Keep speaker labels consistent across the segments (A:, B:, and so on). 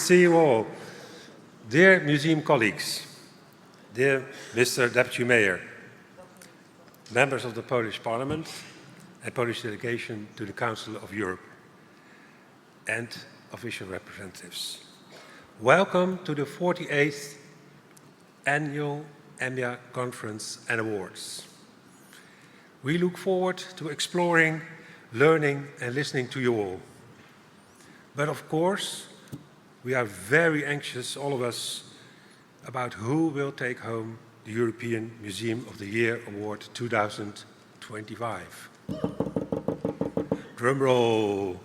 A: see you all. Dear museum colleagues, dear Mr. Deputy Mayor, members of the Polish Parliament and Polish delegation to the Council of Europe, and official representatives. Welcome to the 48th Annual EMYA Conference and Awards. We look forward to exploring, learning and listening to you all. But of course, we are very anxious, all of us, about who will take home the European Museum of the Year Award 2025. Drum roll.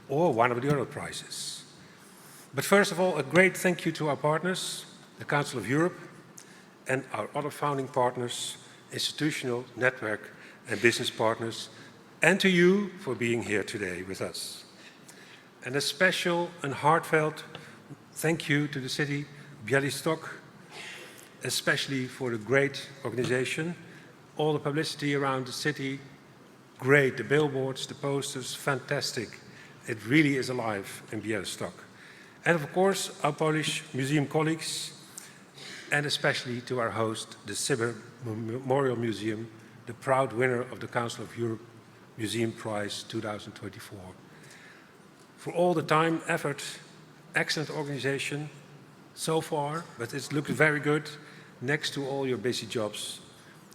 A: Or one of the other prizes. But first of all, a great thank you to our partners, the Council of Europe, and our other founding partners, institutional, network and business partners, and to you for being here today with us. And a special and heartfelt thank you to the city Białystok, especially for the great organization, all the publicity around the city, great, the billboards, the posters, fantastic. It really is alive in Białystok. And of course, our Polish museum colleagues, and especially to our host, the Sybir Memorial Museum, the proud winner of the Council of Europe Museum Prize 2024. For all the time, effort, excellent organization so far, but it looks very good next to all your busy jobs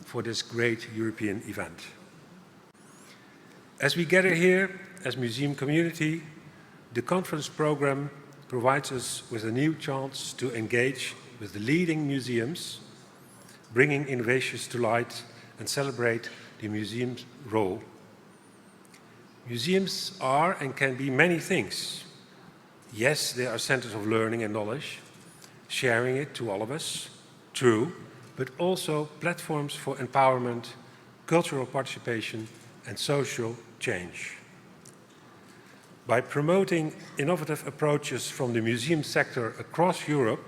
A: for this great European event. As we gather here as museum community, the conference program provides us with a new chance to engage with the leading museums, bringing innovations to light and celebrate the museum's role. Museums are and can be many things. Yes, they are centers of learning and knowledge, sharing it to all of us, true, but also platforms for empowerment, cultural participation, and social change. By promoting innovative approaches from the museum sector across Europe,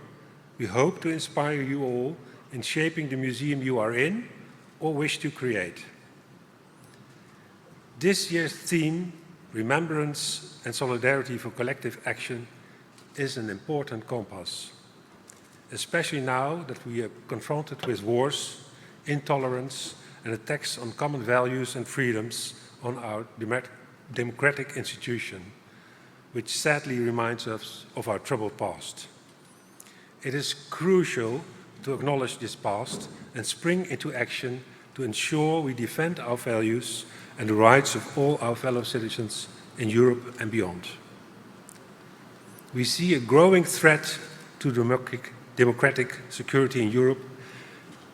A: we hope to inspire you all in shaping the museum you are in or wish to create. This year's theme, Remembrance and Solidarity for Collective Action, is an important compass, especially now that we are confronted with wars, intolerance, and attacks on common values and freedoms on our democratic institution, which sadly reminds us of our troubled past. It is crucial to acknowledge this past and spring into action to ensure we defend our values and the rights of all our fellow citizens in Europe and beyond. We see a growing threat to democratic security in Europe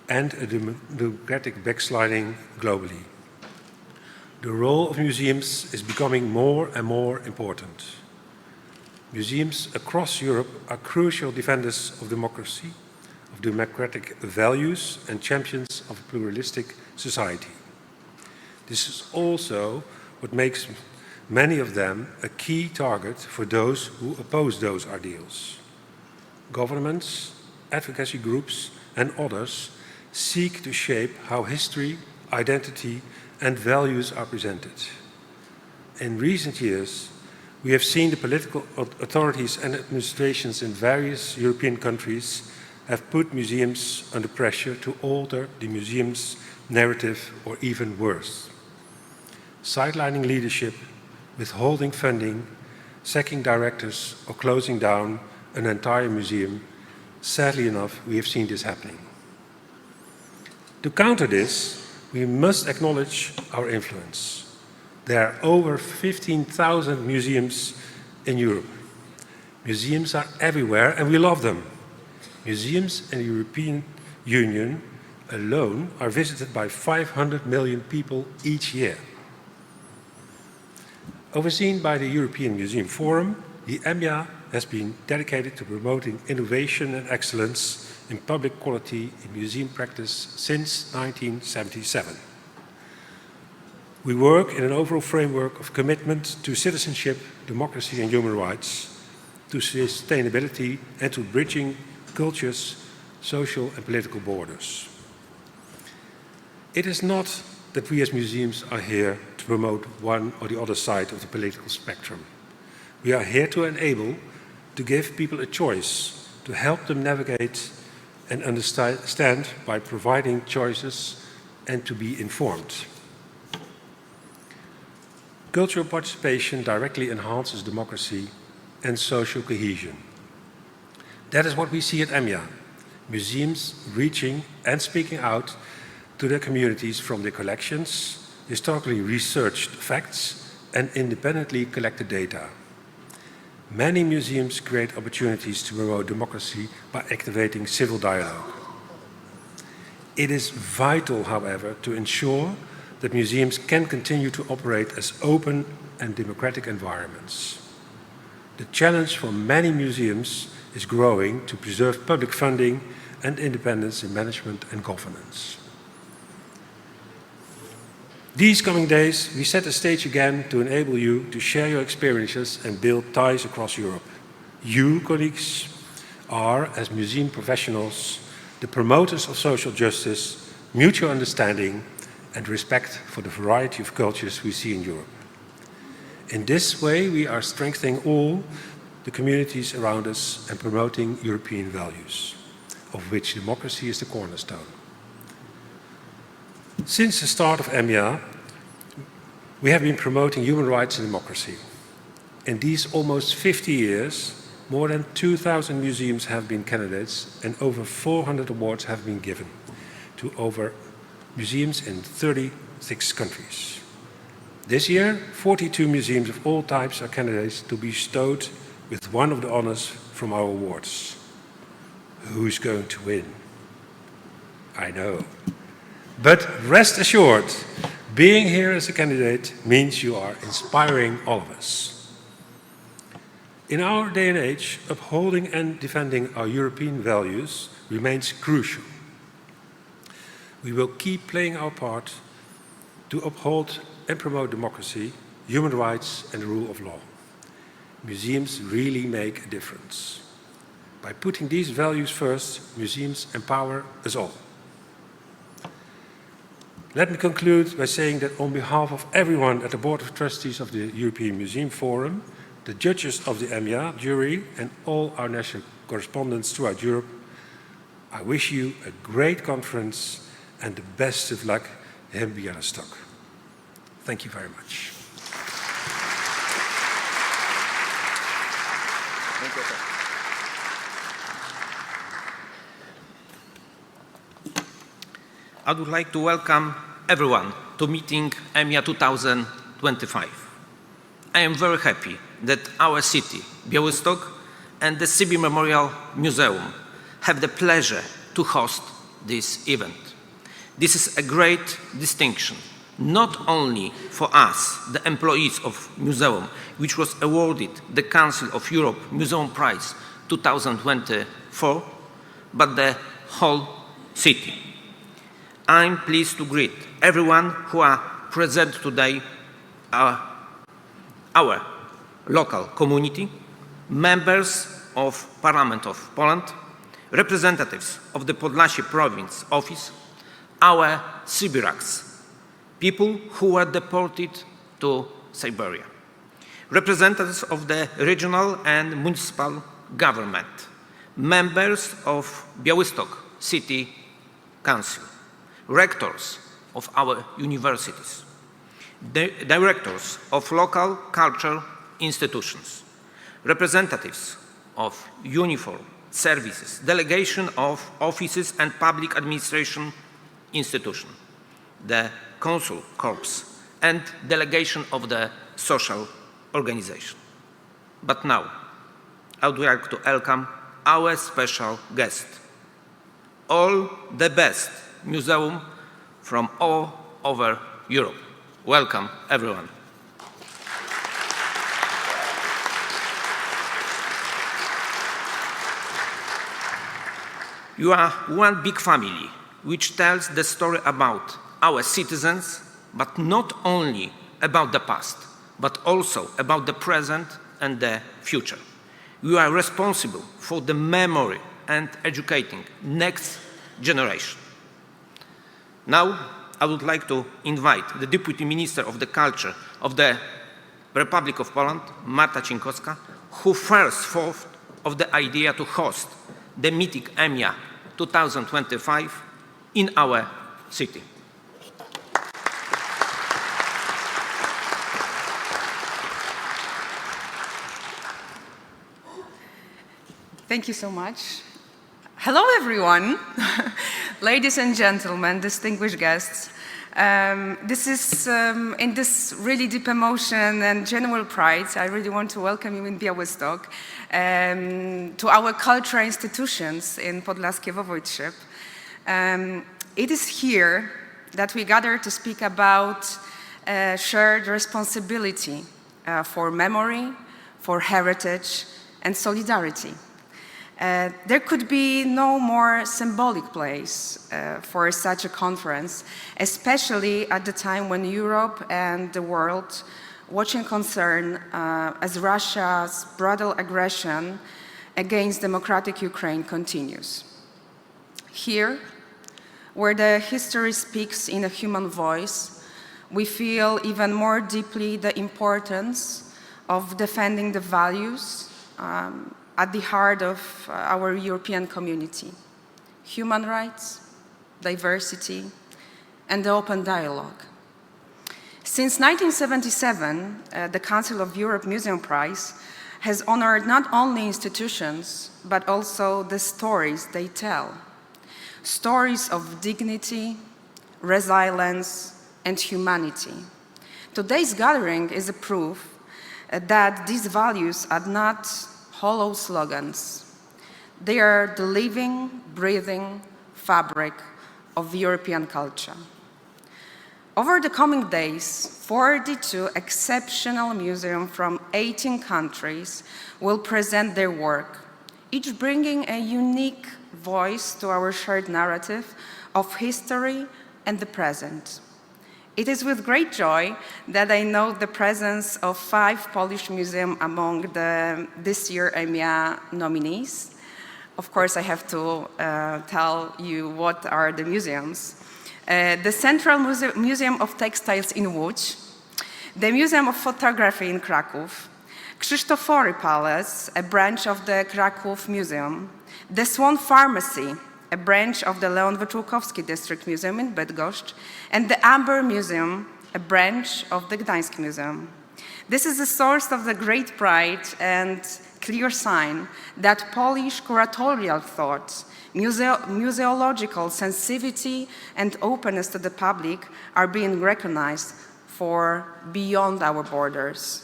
A: and a democratic backsliding globally. The role of museums is becoming more and more important. Museums across Europe are crucial defenders of democracy, of democratic values, and champions of a pluralistic society. This is also what makes many of them a key target for those who oppose those ideals. Governments, advocacy groups, and others seek to shape how history, identity, and values are presented. In recent years, we have seen the political authorities and administrations in various European countries have put museums under pressure to alter the museum's narrative or even worse. Sidelining leadership, withholding funding, sacking directors or closing down an entire museum. Sadly enough, we have seen this happening. To counter this, we must acknowledge our influence. There are over 15,000 museums in Europe. Museums are everywhere and we love them. Museums in the European Union alone are visited by 500 million people each year. Overseen by the European Museum Forum, the EMYA has been dedicated to promoting innovation and excellence in public quality in museum practice since 1977. We work in an overall framework of commitment to citizenship, democracy and human rights, to sustainability and to bridging cultures, social and political borders. It is not that we as museums are here to promote one or the other side of the political spectrum. We are here to enable to give people a choice, to help them navigate and understand by providing choices and to be informed. Cultural participation directly enhances democracy and social cohesion. That is what we see at EMYA, museums reaching and speaking out to their communities from their collections, historically researched facts, and independently collected data. Many museums create opportunities to promote democracy by activating civil dialogue. It is vital, however, to ensure that museums can continue to operate as open and democratic environments. The challenge for many museums is growing to preserve public funding and independence in management and governance. These coming days, we set the stage again to enable you to share your experiences and build ties across Europe. You, colleagues, are, as museum professionals, the promoters of social justice, mutual understanding, and respect for the variety of cultures we see in Europe. In this way, we are strengthening all the communities around us and promoting European values, of which democracy is the cornerstone. Since the start of EMYA, we have been promoting human rights and democracy. In these almost 50 years, more than 2,000 museums have been candidates and over 400 awards have been given to over museums in 36 countries. This year, 42 museums of all types are candidates to be bestowed with one of the honors from our awards. Who's going to win? I know. But rest assured, being here as a candidate means you are inspiring all of us. In our day and age, upholding and defending our European values remains crucial. We will keep playing our part to uphold and promote democracy, human rights, and the rule of law. Museums really make a difference. By putting these values first, museums empower us all. Let me conclude by saying that on behalf of everyone at the Board of Trustees of the European Museum Forum, the judges of the EMYA jury, and all our national correspondents throughout Europe, I wish you a great conference and the best of luck in Białystok. Thank you very much.
B: Thank you, sir. I would like to welcome everyone to meeting EMYA 2025. I am very happy that our city, Białystok, and the Sybir Memorial Museum have the pleasure to host this event. This is a great distinction, not only for us, the employees of Museum, which was awarded the Council of Europe Museum Prize 2024, but the whole city. I'm pleased to greet everyone who are present today, our local community, members of Parliament of Poland, representatives of the Podlasie Province Office, our Sybiraks, people who were deported to Siberia, representatives of the regional and municipal government, members of Białystok City Council, rectors of our universities, directors of local cultural institutions, representatives of uniform services, delegation of offices and public administration institutions, the consul corps, and delegation of the social organization. But now, I would like to welcome our special guest, all the best museum from all over Europe. Welcome, everyone. You are one big family, which tells the story about our citizens, but not only about the past, but also about the present and the future. You are responsible for the memory and educating next generation. Now, I would like to invite the Deputy Minister of the Culture of the Republic of Poland, Marta Cienkowska, who first of the idea to host the meeting EMYA 2025 in our city.
C: Thank you so much. Hello, everyone. Ladies and gentlemen, distinguished guests. This is, in this really deep emotion and genuine pride, I really want to welcome you in Białystok, to our cultural institutions in Podlaskie Voivodeship. It is here that we gather to speak about shared responsibility for memory, for heritage, and solidarity. There could be no more symbolic place for such a conference, especially at the time when Europe and the world watching concern as Russia's brutal aggression against democratic Ukraine continues. Here, where the history speaks in a human voice, we feel even more deeply the importance of defending the values at the heart of our European community: human rights, diversity, and the open dialogue. Since 1977, the Council of Europe Museum Prize has honored not only institutions, but also the stories they tell. Stories of dignity, resilience, and humanity. Today's gathering is a proof that these values are not hollow slogans. They are the living, breathing fabric of European culture. Over the coming days, 42 exceptional museums from 18 countries will present their work, each bringing a unique voice to our shared narrative of history and the present. It is with great joy that I note the presence of 5 Polish museums among this year EMYA nominees. Of course, I have to tell you what are the museums. The Central Museum of Textiles in Łódź, the Museum of Photography in Kraków, Krzysztofory Palace, a branch of the Kraków Museum, the Swan Pharmacy, a branch of the Leon Wyczółkowski District Museum in Bydgoszcz, and the Amber Museum, a branch of the Gdańsk Museum. This is a source of the great pride and clear sign that Polish curatorial thought, museological sensitivity, and openness to the public are being recognized for beyond our borders.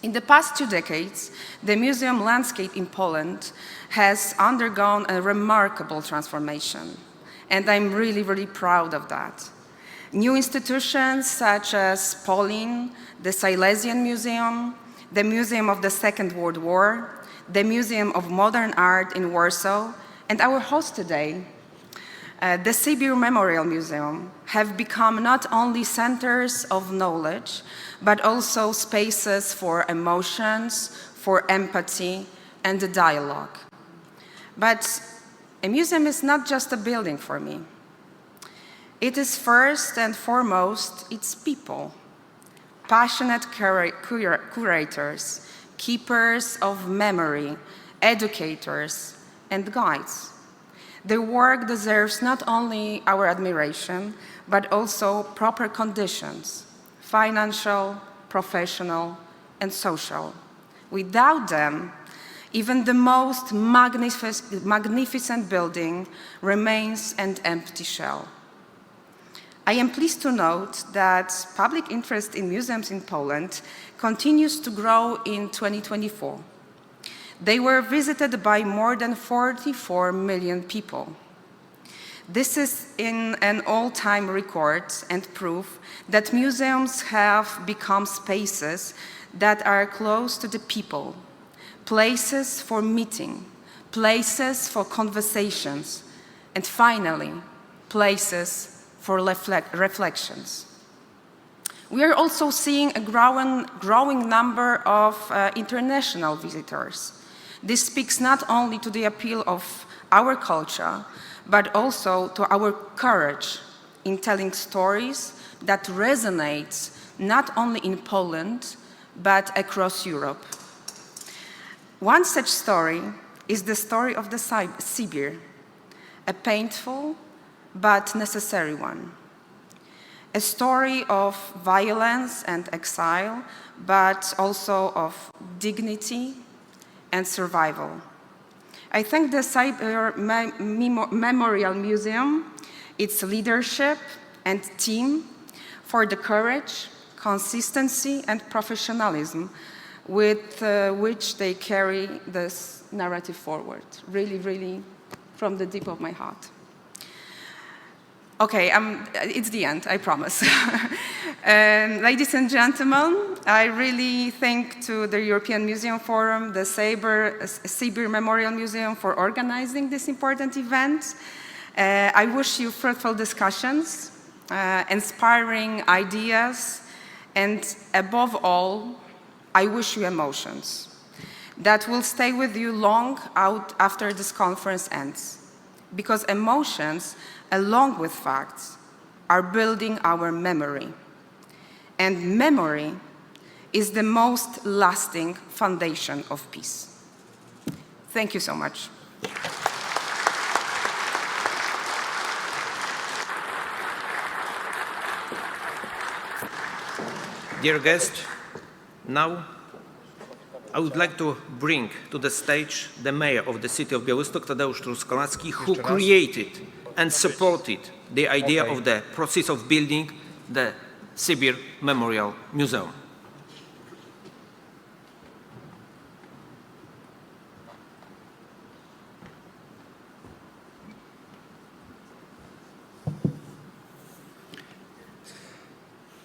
C: In the past 2 decades, the museum landscape in Poland has undergone a remarkable transformation, and I'm really, really proud of that. New institutions such as Polin, the Silesian Museum, the Museum of the Second World War, the Museum of Modern Art in Warsaw, and our host today, the Sybir Memorial Museum, have become not only centers of knowledge, but also spaces for emotions, for empathy, and a dialogue. But a museum is not just a building for me. It is first and foremost its people, passionate curators, keepers of memory, educators, and guides. Their work deserves not only our admiration, but also proper conditions: financial, professional, and social. Without them, even the most magnificent building remains an empty shell. I am pleased to note that public interest in museums in Poland continues to grow in 2024. They were visited by more than 44 million people. This is an all-time record and proof that museums have become spaces that are close to the people, places for meeting, places for conversations, and finally, places for reflections. We are also seeing a growing number of international visitors. This speaks not only to the appeal of our culture, but also to our courage in telling stories that resonate not only in Poland, but across Europe. One such story is the story of the Sybir, a painful but necessary one. A story of violence and exile, but also of dignity and survival. I thank the Sybir Memorial Museum, its leadership and team for the courage, consistency and professionalism with which they carry this narrative forward. Really, really, from the deep of my heart. Okay, it's the end, I promise. Ladies and gentlemen, I really thank to the European Museum Forum, the Sybir Memorial Museum for organizing this important event. I wish you fruitful discussions, inspiring ideas, and above all, I wish you emotions that will stay with you long out after this conference ends. Because emotions, along with facts, are building our memory. And memory is the most lasting foundation of peace. Thank you so much.
B: Dear guests, now I would like to bring to the stage the mayor of the city of Białystok, Tadeusz Truskolaski, who created and supported the idea of the process of building the Sybir Memorial Museum.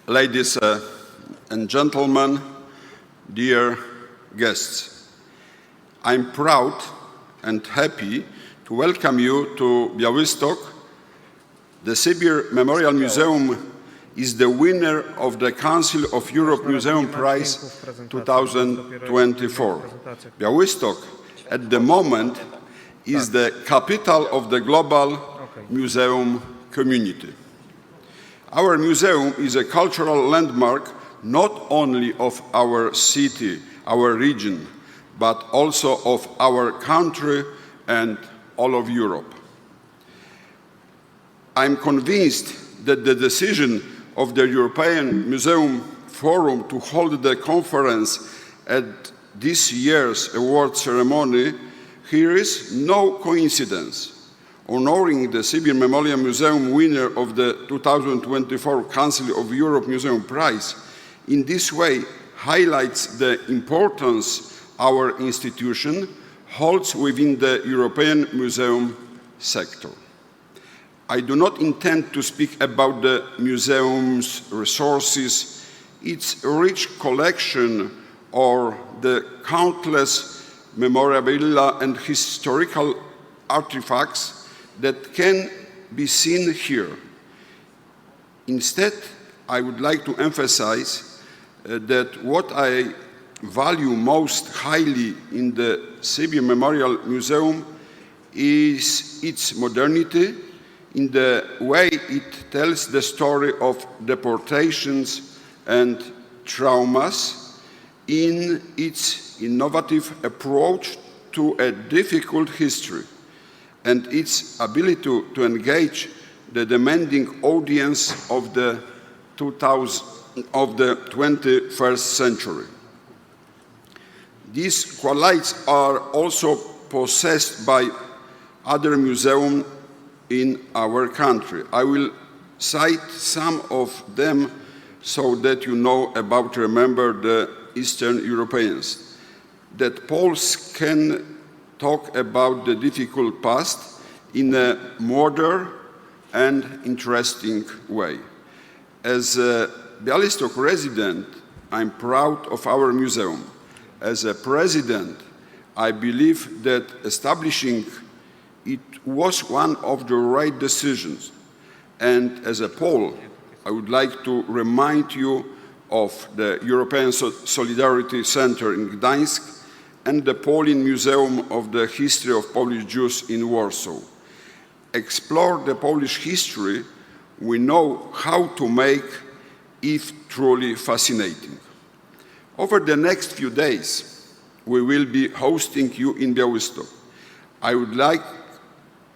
D: Ladies and gentlemen, dear guests, I'm proud and happy to welcome you to Białystok. The Sybir Memorial Museum is the winner of the Council of Europe Museum Prize 2024. Białystok, at the moment, is the capital of the global museum community. Our museum is a cultural landmark not only of our city, our region, but also of our country and all of Europe. I'm convinced that the decision of the European Museum Forum to hold the conference at this year's award ceremony here is no coincidence. Honoring the Sybir Memorial Museum winner of the 2024 Council of Europe Museum Prize in this way highlights the importance our institution holds within the European museum sector. I do not intend to speak about the museum's resources, its rich collection, or the countless memorabilia and historical artifacts that can be seen here. Instead, I would like to emphasize that what I value most highly in the Sybir Memorial Museum is its modernity, in the way it tells the story of deportations and traumas, in its innovative approach to a difficult history, and its ability to engage the demanding audience of the 21st century. These qualities are also possessed by other museums in our country. I will cite some of them so that you know about, remember, the Eastern Europeans. That Poles can talk about the difficult past in a modern and interesting way. As a Białystok resident, I'm proud of our museum. As a president, I believe that establishing it was one of the right decisions. And as a Pole, I would like to remind you of the European Solidarity Center in Gdańsk and the Polish Museum of the History of Polish Jews in Warsaw. Explore the Polish history, we know how to make it truly fascinating. Over the next few days, we will be hosting you in Białystok. I would like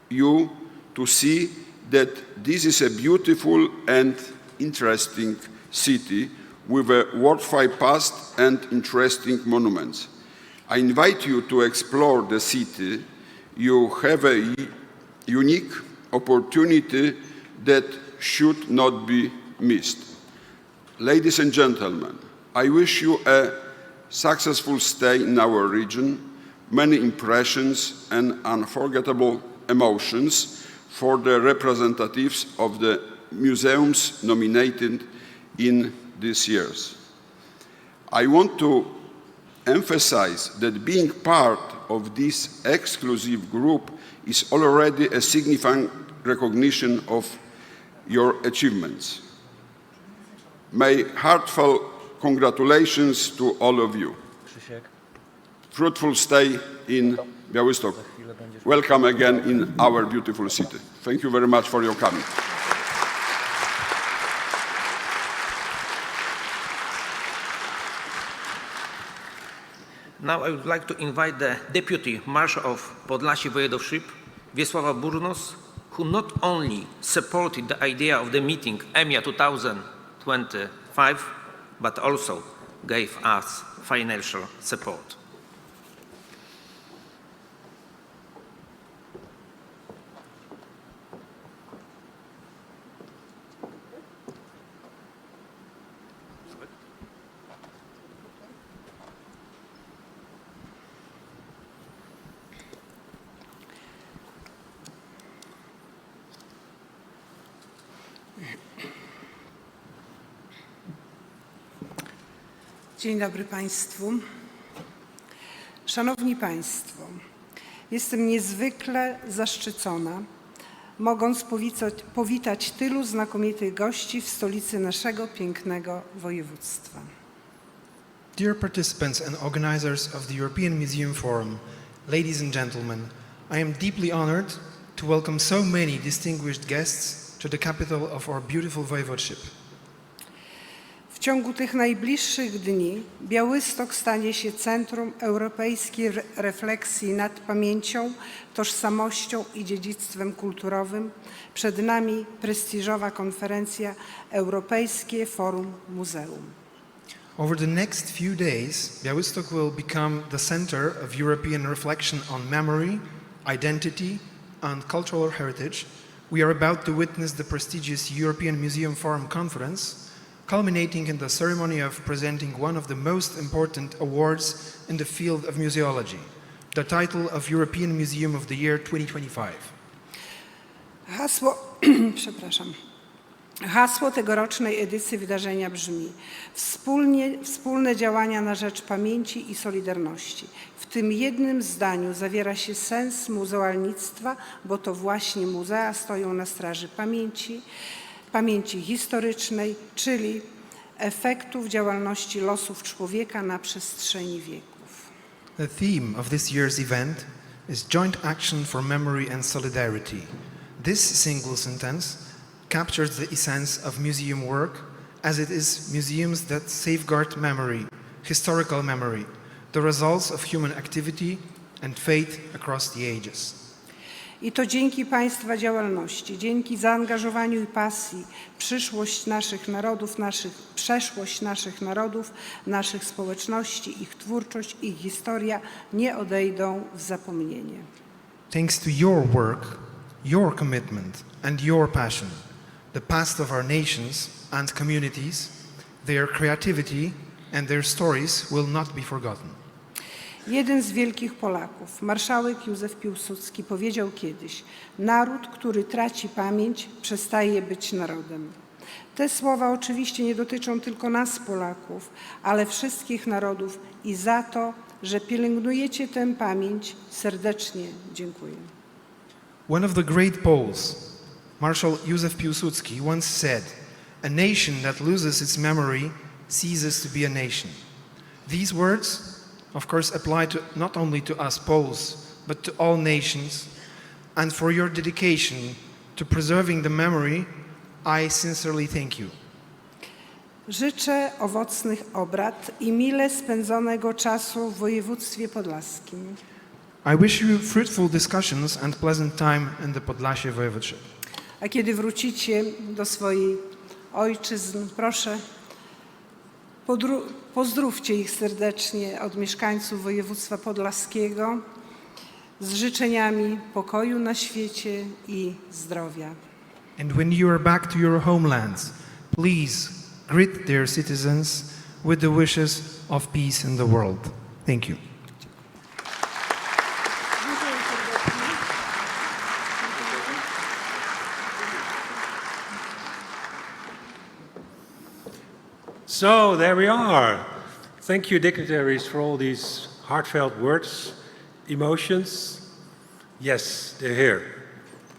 D: you to see that this is a beautiful and interesting city with a worthwhile past and interesting monuments. I invite you to explore the city. You have a unique opportunity that should not be missed. Ladies and gentlemen, I wish you a successful stay in our region, many impressions and unforgettable emotions for the representatives of the museums nominated in these years. I want to emphasize that being part of this exclusive group is already a significant recognition of your achievements. My heartfelt congratulations to all of you. Fruitful stay in Białystok. Welcome again in our beautiful city. Thank you very much for your coming.
B: Now I would like to invite the Deputy Marshal of Podlasie Voivodeship, Wiesława Burnos, who not only supported the idea of the meeting EMYA 2025, but also gave us financial support.
E: Dzień dobry Państwu. Szanowni Państwo, jestem niezwykle zaszczycona, mogąc powitać tylu znakomitych gości w stolicy naszego pięknego województwa.
F: Dear participants and organizers of the European Museum Forum, ladies and gentlemen, I am deeply honored to welcome so many distinguished guests to the capital of our beautiful voivodeship.
E: W ciągu tych najbliższych dni Białystok stanie się centrum europejskiej refleksji nad pamięcią, tożsamością i dziedzictwem kulturowym. Przed nami prestiżowa konferencja Europejskie Forum Muzeum.
F: Over the next few days, Białystok will become the center of European reflection on memory, identity, and cultural heritage. We are about to witness the prestigious European Museum Forum Conference, culminating in the ceremony of presenting one of the most important awards in the field of museology, the title of European Museum of the Year 2025.
E: Hasło tegorocznej edycji wydarzenia brzmi: wspólne działania na rzecz pamięci i solidarności. W tym jednym zdaniu zawiera się sens muzealnictwa, bo to właśnie muzea stoją na straży pamięci historycznej, czyli efektów działalności losów człowieka na przestrzeni wieków.
F: The theme of this year's event is Joint Action for Memory and Solidarity. This single sentence captures the essence of museum work, as it is museums that safeguard memory, historical memory, the results of human activity and faith across the ages.
E: I to dzięki Państwa działalności, dzięki zaangażowaniu i pasji, przeszłość naszych narodów, naszych społeczności, ich twórczość, ich historia nie odejdą w zapomnienie.
F: Thanks to your work, your commitment and your passion, the past of our nations and communities, their creativity and their stories will not be forgotten.
E: Jeden z wielkich Polaków, marszałek Józef Piłsudski, powiedział kiedyś: naród, który traci pamięć, przestaje być narodem. Te słowa oczywiście nie dotyczą tylko nas, Polaków, ale wszystkich narodów i za to, że pielęgnujecie tę pamięć, serdecznie dziękuję.
F: One of the great Poles, Marshal Józef Piłsudski, once said, "A nation that loses its memory ceases to be a nation." These words of course apply not only to us Poles, but to all nations, and for your dedication to preserving the memory, I sincerely thank you.
E: Życzę owocnych obrad i mile spędzonego czasu w województwie podlaskim.
F: I wish you fruitful discussions and pleasant time in the Podlasie Voivodeship.
E: A kiedy wrócicie do swoich ojczyzn, proszę, pozdrówcie ich serdecznie od mieszkańców województwa podlaskiego z życzeniami pokoju na świecie i zdrowia.
F: And when you are back to your homelands, please greet their citizens with the wishes of peace in the world. Thank you.
A: So there we are. Thank you, dignitaries, for all these heartfelt words, emotions. Yes, they're here.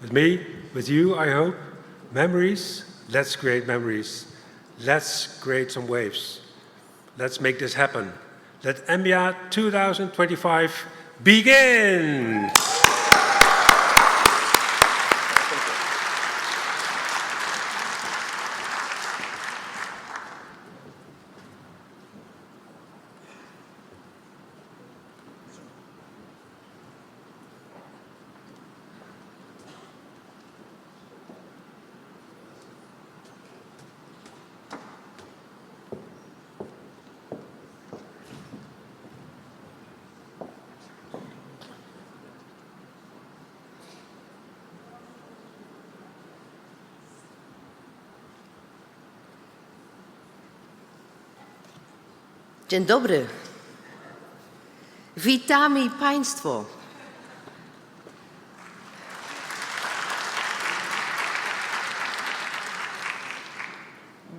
A: With me, with you, I hope. Memories. Let's create memories. Let's create some waves. Let's make this happen. Let EMYA 2025 begin!
G: Dzień dobry. Witamy Państwo.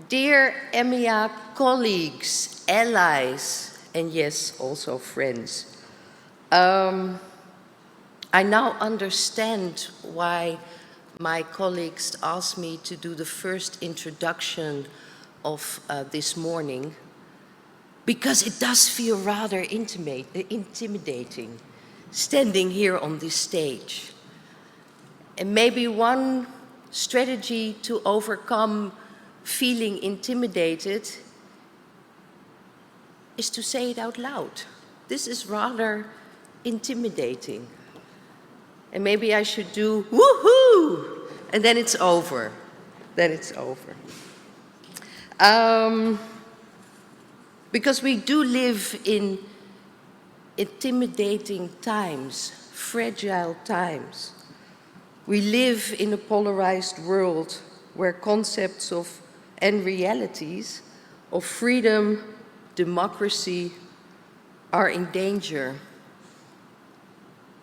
G: Dear EMYA colleagues, allies, and yes, also friends, I now understand why my colleagues asked me to do the first introduction of this morning, because it does feel rather intimidating standing here on this stage. And maybe one strategy to overcome feeling intimidated is to say it out loud. This is rather intimidating. And maybe I should do woohoo, and then it's over. Then it's over. Because we do live in intimidating times, fragile times. We live in a polarized world where concepts of and realities of freedom, democracy are in danger.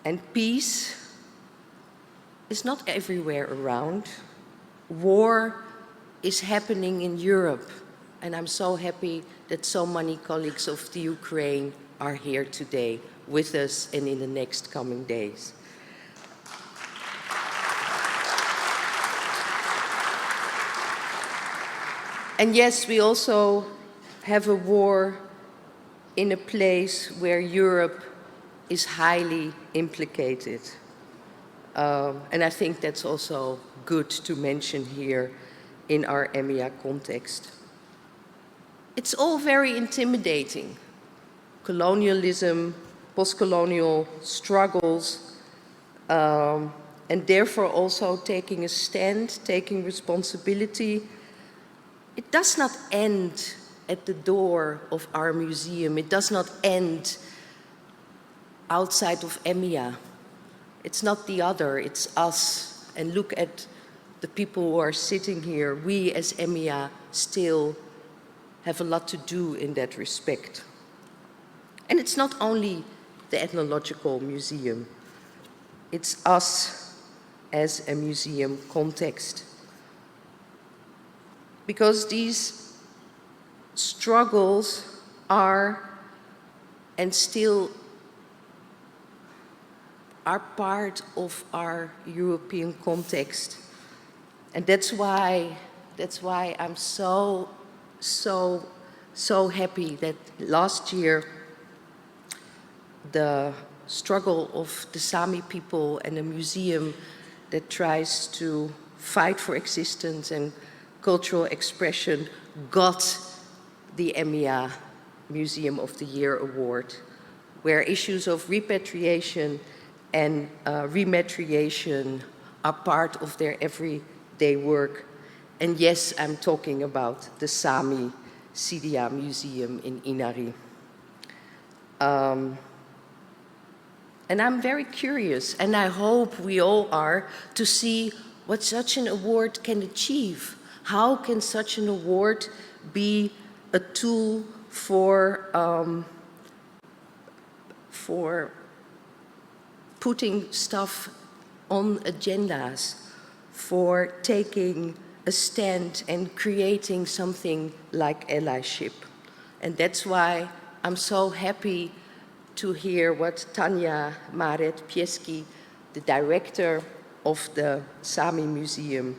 G: And peace is not everywhere around. War is happening in Europe, and I'm so happy that so many colleagues of the Ukraine are here today with us and in the next coming days. And yes, we also have a war in a place where Europe is highly implicated. And I think that's also good to mention here in our EMYA context. It's all very intimidating. Colonialism, post-colonial struggles, and therefore also taking a stand, taking responsibility. It does not end at the door of our museum. It does not end outside of EMYA. It's not the other, it's us. And look at the people who are sitting here. We as EMYA still have a lot to do in that respect. And it's not only the Ethnological Museum. It's us as a museum context. Because these struggles are and still are part of our European context. And that's why I'm so happy that last year the struggle of the Sami people and a museum that tries to fight for existence and cultural expression got the EMYA Museum of the Year Award, where issues of repatriation and rematriation are part of their everyday work. And yes, I'm talking about the Sami Sidia Museum in Inari. And I'm very curious, and I hope we all are, to see what such an award can achieve. How can such an award be a tool for putting stuff on agendas, for taking a stand and creating something like allyship. And that's why I'm so happy to hear what Tanja Maret-Pieski, the director of the Sami Museum,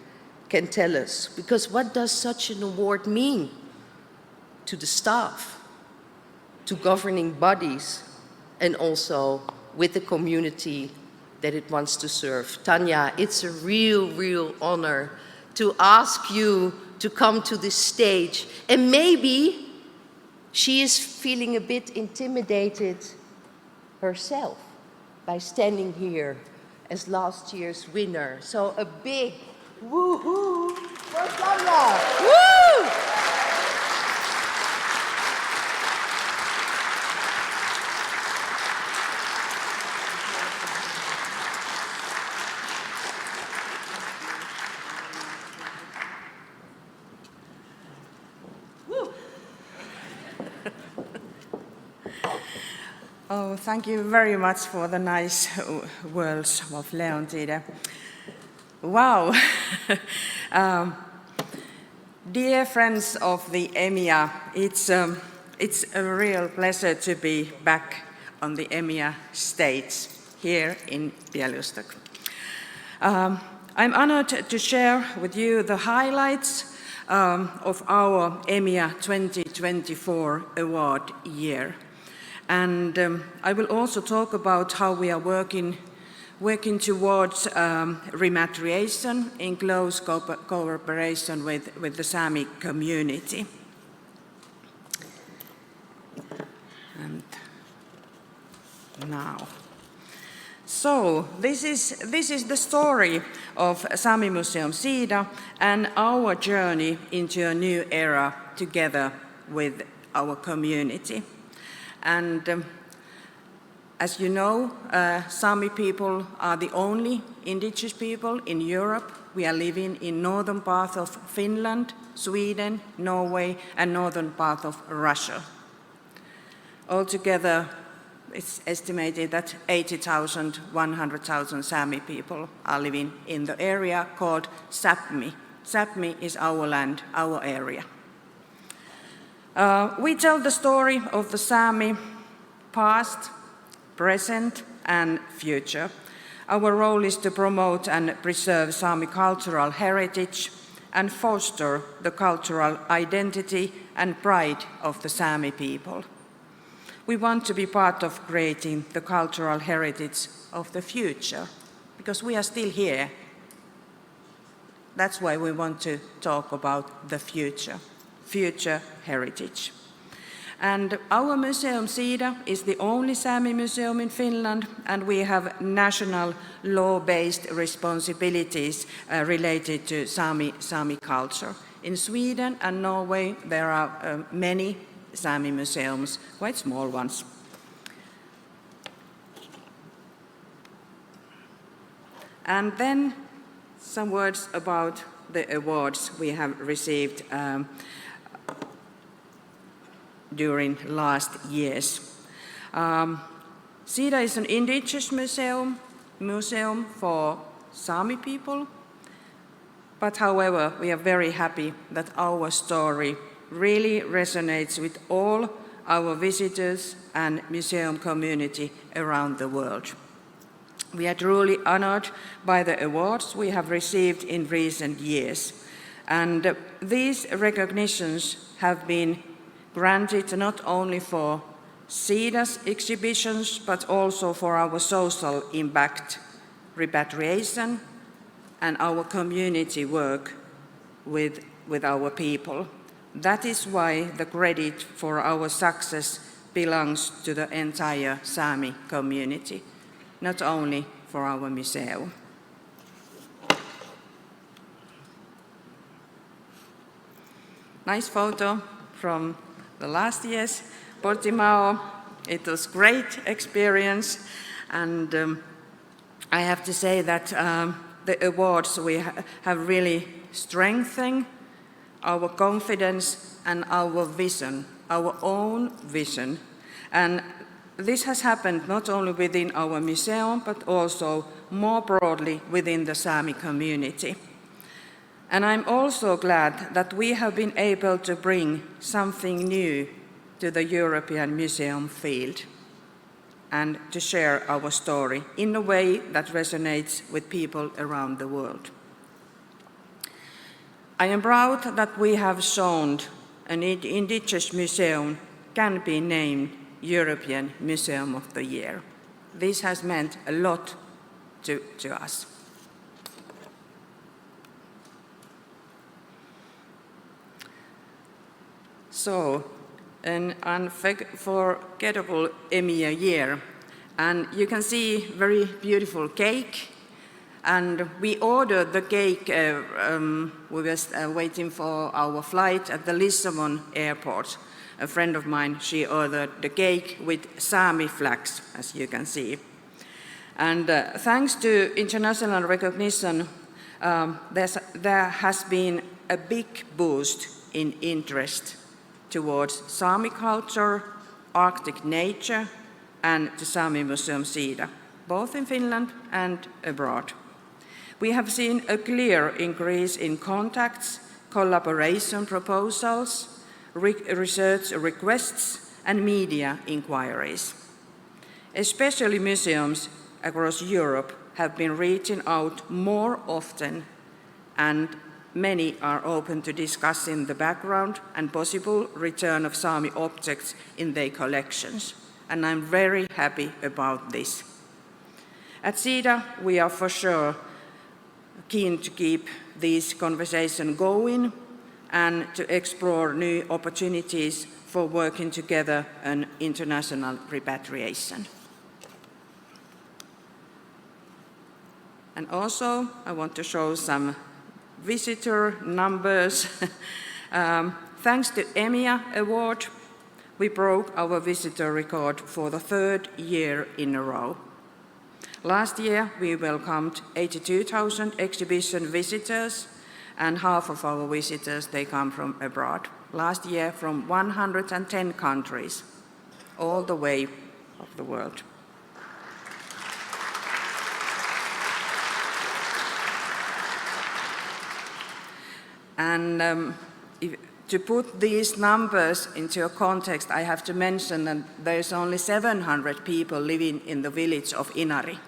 G: can tell us. Because what does such an award mean to the staff, to governing bodies, and also with the community that it wants to serve? Tanja, it's a real honor to ask you to come to this stage. And maybe she is feeling a bit intimidated herself by standing here as last year's winner. So a big woohoo for Tanja. Woo!
H: Oh, thank you very much for the nice words of Leontide. Wow. Dear friends of the EMYA, it's a real pleasure to be back on the EMYA stage here in Białystok. I'm honored to share with you the highlights of our EMYA 2024 award year. And I will also talk about how we are working towards rematriation in close cooperation with the Sami community. And now, so this is the story of Sami Museum Sida and our journey into a new era together with our community. And as you know, Sami people are the only indigenous people in Europe. We are living in northern part of Finland, Sweden, Norway, and northern part of Russia. Altogether, it's estimated that 80,000, 100,000 Sami people are living in the area called Sápmi. Sápmi is our land, our area. We tell the story of the Sami past, present, and future. Our role is to promote and preserve Sami cultural heritage and foster the cultural identity and pride of the Sami people. We want to be part of creating the cultural heritage of the future, because we are still here. That's why we want to talk about the future heritage. And our Museum Sida is the only Sami museum in Finland, and we have national law-based responsibilities related to Sami culture. In Sweden and Norway, there are many Sami museums, quite small ones. And then some words about the awards we have received during last years. Sida is an indigenous museum for Sami people, but however, we are very happy that our story really resonates with all our visitors and museum community around the world. We are truly honored by the awards we have received in recent years, and these recognitions have been granted not only for Sida's exhibitions, but also for our social impact, repatriation, and our community work with our people. That is why the credit for our success belongs to the entire Sami community, not only for our museum. Nice photo from the last year's Portimao. It was great experience, and I have to say that the awards we have really strengthened our confidence and our vision, our own vision. And this has happened not only within our museum, but also more broadly within the Sami community. And I'm also glad that we have been able to bring something new to the European museum field and to share our story in a way that resonates with people around the world. I am proud that we have shown an indigenous museum can be named European Museum of the Year. This has meant a lot to us. So, an unforgettable EMYA year. And you can see very beautiful cake. And we ordered the cake, we were waiting for our flight at the Lisbon airport. A friend of mine, she ordered the cake with Sami flags, as you can see. And thanks to international recognition, there has been a big boost in interest towards Sami culture, Arctic nature, and the Sami Museum Sida, both in Finland and abroad. We have seen a clear increase in contacts, collaboration proposals, research requests, and media inquiries. Especially museums across Europe have been reaching out more often, and many are open to discussing the background and possible return of Sami objects in their collections. And I'm very happy about this. At Sida, we are for sure keen to keep this conversation going and to explore new opportunities for working together on international repatriation. And also, I want to show some visitor numbers. Thanks to EMYA award, we broke our visitor record for the third year in a row. Last year, we welcomed 82,000 exhibition visitors, and half of our visitors, they come from abroad. Last year, from 110 countries, all the way of the world. And to put these numbers into a context, I have to mention that there's only 700 people living in the village of Inari.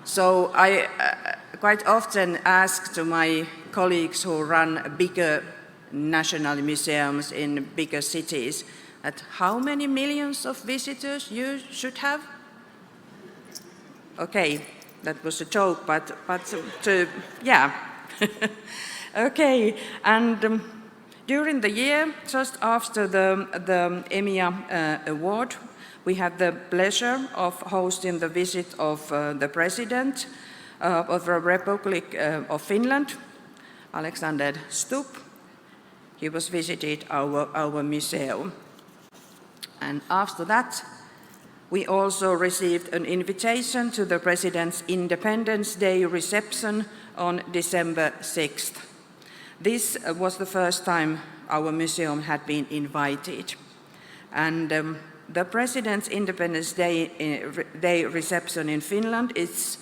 H: So I quite often ask to my colleagues who run bigger national museums in bigger cities that how many millions of visitors you should have? Okay, that was a joke, but yeah. Okay, and during the year, just after the EMYA award, we had the pleasure of hosting the visit of the President of the Republic of Finland, Alexander Stubb. He was visited our museum. And after that, we also received an invitation to the President's Independence Day reception on December 6th. This was the first time our museum had been invited. And the President's Independence Day reception in Finland is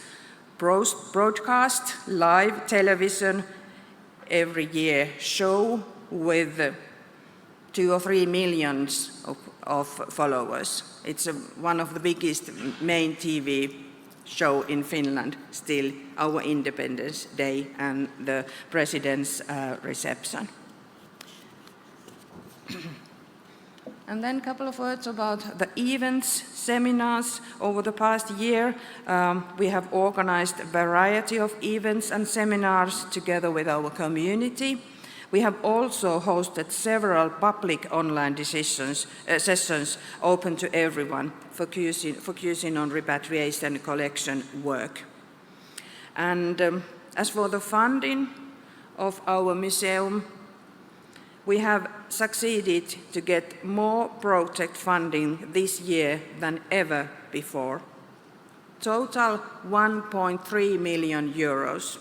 H: broadcast live television every year show with 2 or 3 million of followers. It's one of the biggest main TV show in Finland, still our Independence Day and the President's reception. And then a couple of words about the events, seminars. Over the past year, we have organized a variety of events and seminars together with our community. We have also hosted several public online sessions open to everyone, focusing on repatriation collection work. And as for the funding of our museum, we have succeeded to get more project funding this year than ever before. Total 1.3 million euros.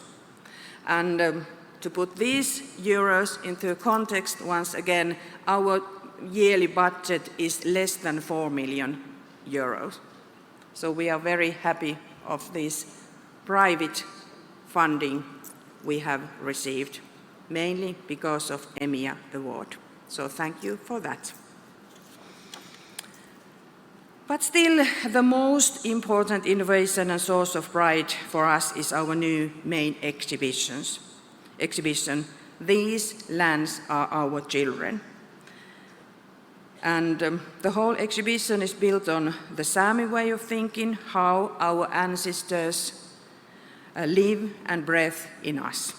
H: And to put these euros into context once again, our yearly budget is less than 4 million euros. So we are very happy of this private funding we have received, mainly because of EMYA award. So thank you for that. But still, the most important innovation and source of pride for us is our new main exhibition. These lands are our children. And the whole exhibition is built on the Sami way of thinking, how our ancestors live and breathe in us.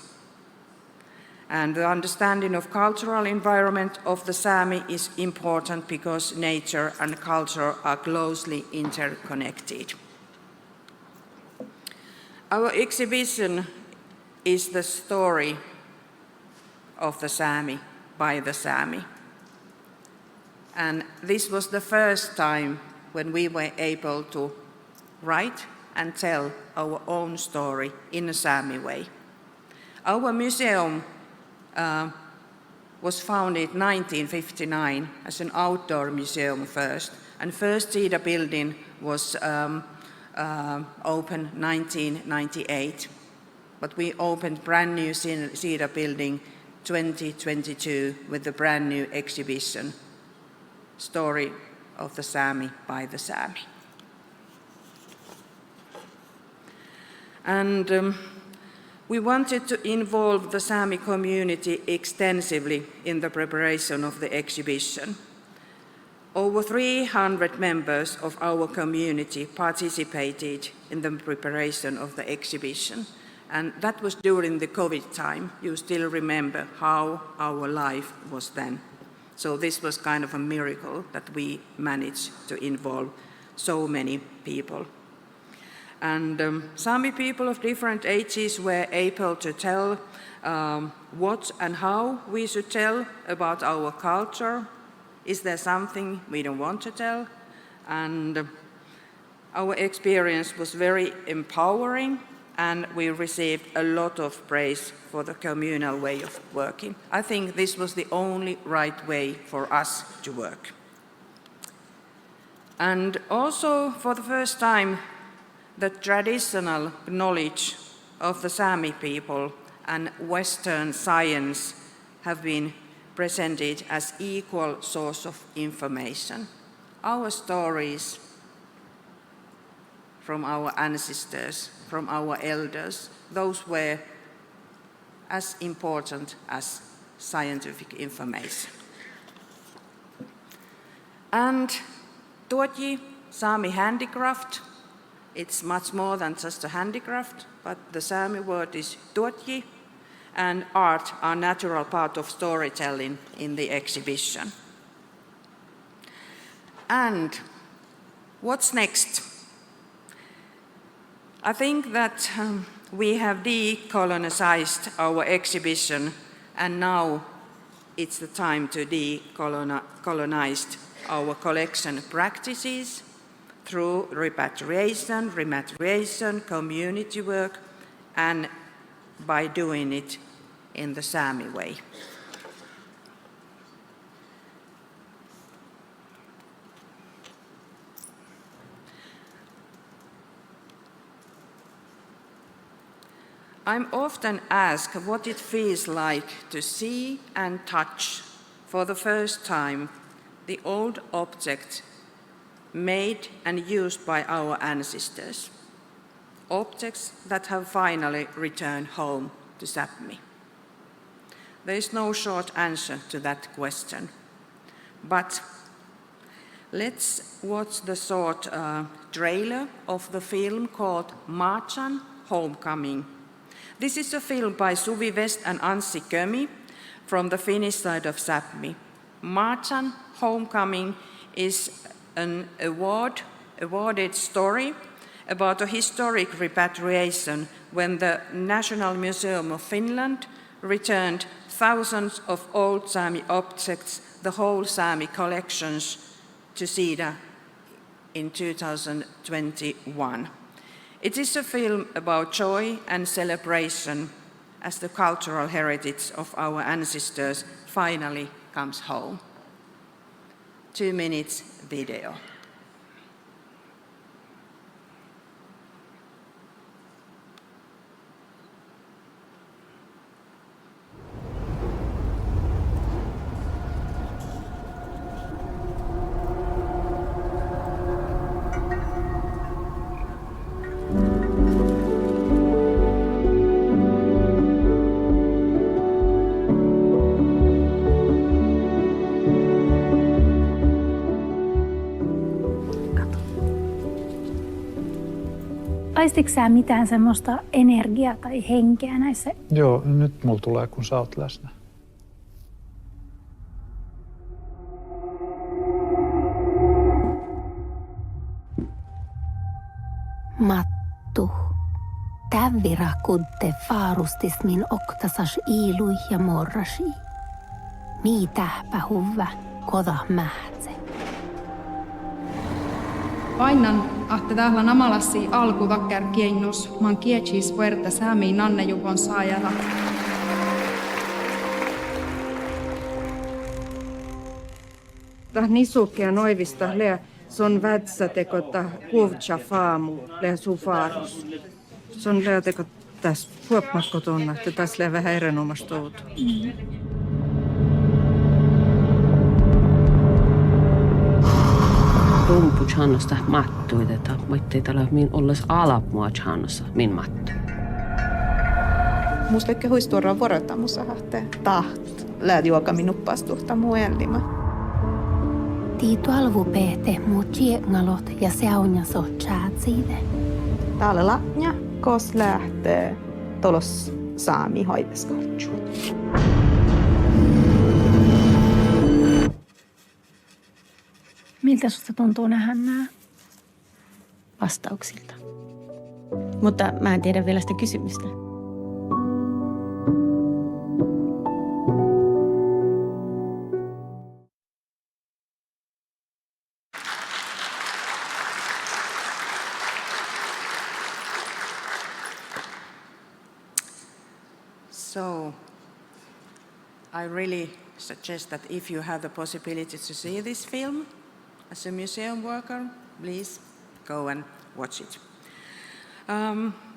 H: And the understanding of cultural environment of the Sami is important because nature and culture are closely interconnected. Our exhibition is the story of the Sami by the Sami. And this was the first time when we were able to write and tell our own story in a Sami way. Our museum was founded in 1959 as an outdoor museum first, and first Sybir building was opened 1998. But we opened brand new Sybir building 2022 with the brand new exhibition, Story of the Sami by the Sami. And we wanted to involve the Sami community extensively in the preparation of the exhibition. Over 300 members of our community participated in the preparation of the exhibition. And that was during the COVID time. You still remember how our life was then. So this was kind of a miracle that we managed to involve so many people. And Sami people of different ages were able to tell what and how we should tell about our culture. Is there something we don't want to tell? And our experience was very empowering, and we received a lot of praise for the communal way of working. I think this was the only right way for us to work. And also, for the first time, the traditional knowledge of the Sami people and Western science have been presented as equal source of information. Our stories from our ancestors, from our elders, those were as important as scientific information. And Tuotji, Sami handicraft, it's much more than just a handicraft, but the Sami word is Tuotji, and art are a natural part of storytelling in the exhibition. And what's next? I think that we have decolonized our exhibition, and now it's the time to decolonize our collection practices through repatriation, rematriation, community work, and by doing it in the Sami way. I'm often asked what it feels like to see and touch for the first time the old objects made and used by our ancestors, objects that have finally returned home to Sápmi. There is no short answer to that question, but let's watch the short trailer of the film called Marchan Homecoming. This is a film by Suvi West and Anssi Kömi from the Finnish side of Sápmi. Marchan Homecoming is an awarded story about a historic repatriation when the National Museum of Finland returned thousands of old Sami objects, the whole Sami collections, to Sida in 2021. It is a film about joy and celebration as the cultural heritage of our ancestors finally comes home. 2 minutes video.
I: Aistitko sä mitään semmoista energiaa tai henkeä näissä?
J: Joo, nyt mulla tulee, kun sä oot läsnä.
I: Mattu. Tävvira kudde faarustis min oktasas iilui ja morrasi. Mii tähpä huvä, koda mähtse.
K: Painan, ahte täällä namalassi alku vakkär kiennus, man kietsis puerta säämiin nannejupon saajalla. Nisukkia noivista lea son vätsätekota kuvtsa faamu lea sufaarus. Son lea teko tässä puopmakko tuonna, että tässä lea vähän erinomasta outo.
L: Rumpu channosta mattuiteta, mutta täällä min olles alapmua channossa min mattu.
M: Musta vaikka huistuoraan vuorottamussa hahte taht läät juoka minuppastuhta muellima.
I: Tiitu alvupehte muut jiengalot ja seunja sotsaat siitä.
M: Täällä latja, kos lähtee tolos saami hoiveskortsu.
I: Miltä susta tuntuu nähdä nämä?
N: Vastauksilta. Mutta mä en tiedä vielä sitä kysymystä.
H: So, I really suggest that if you have the possibility to see this film as a museum worker, please go and watch it.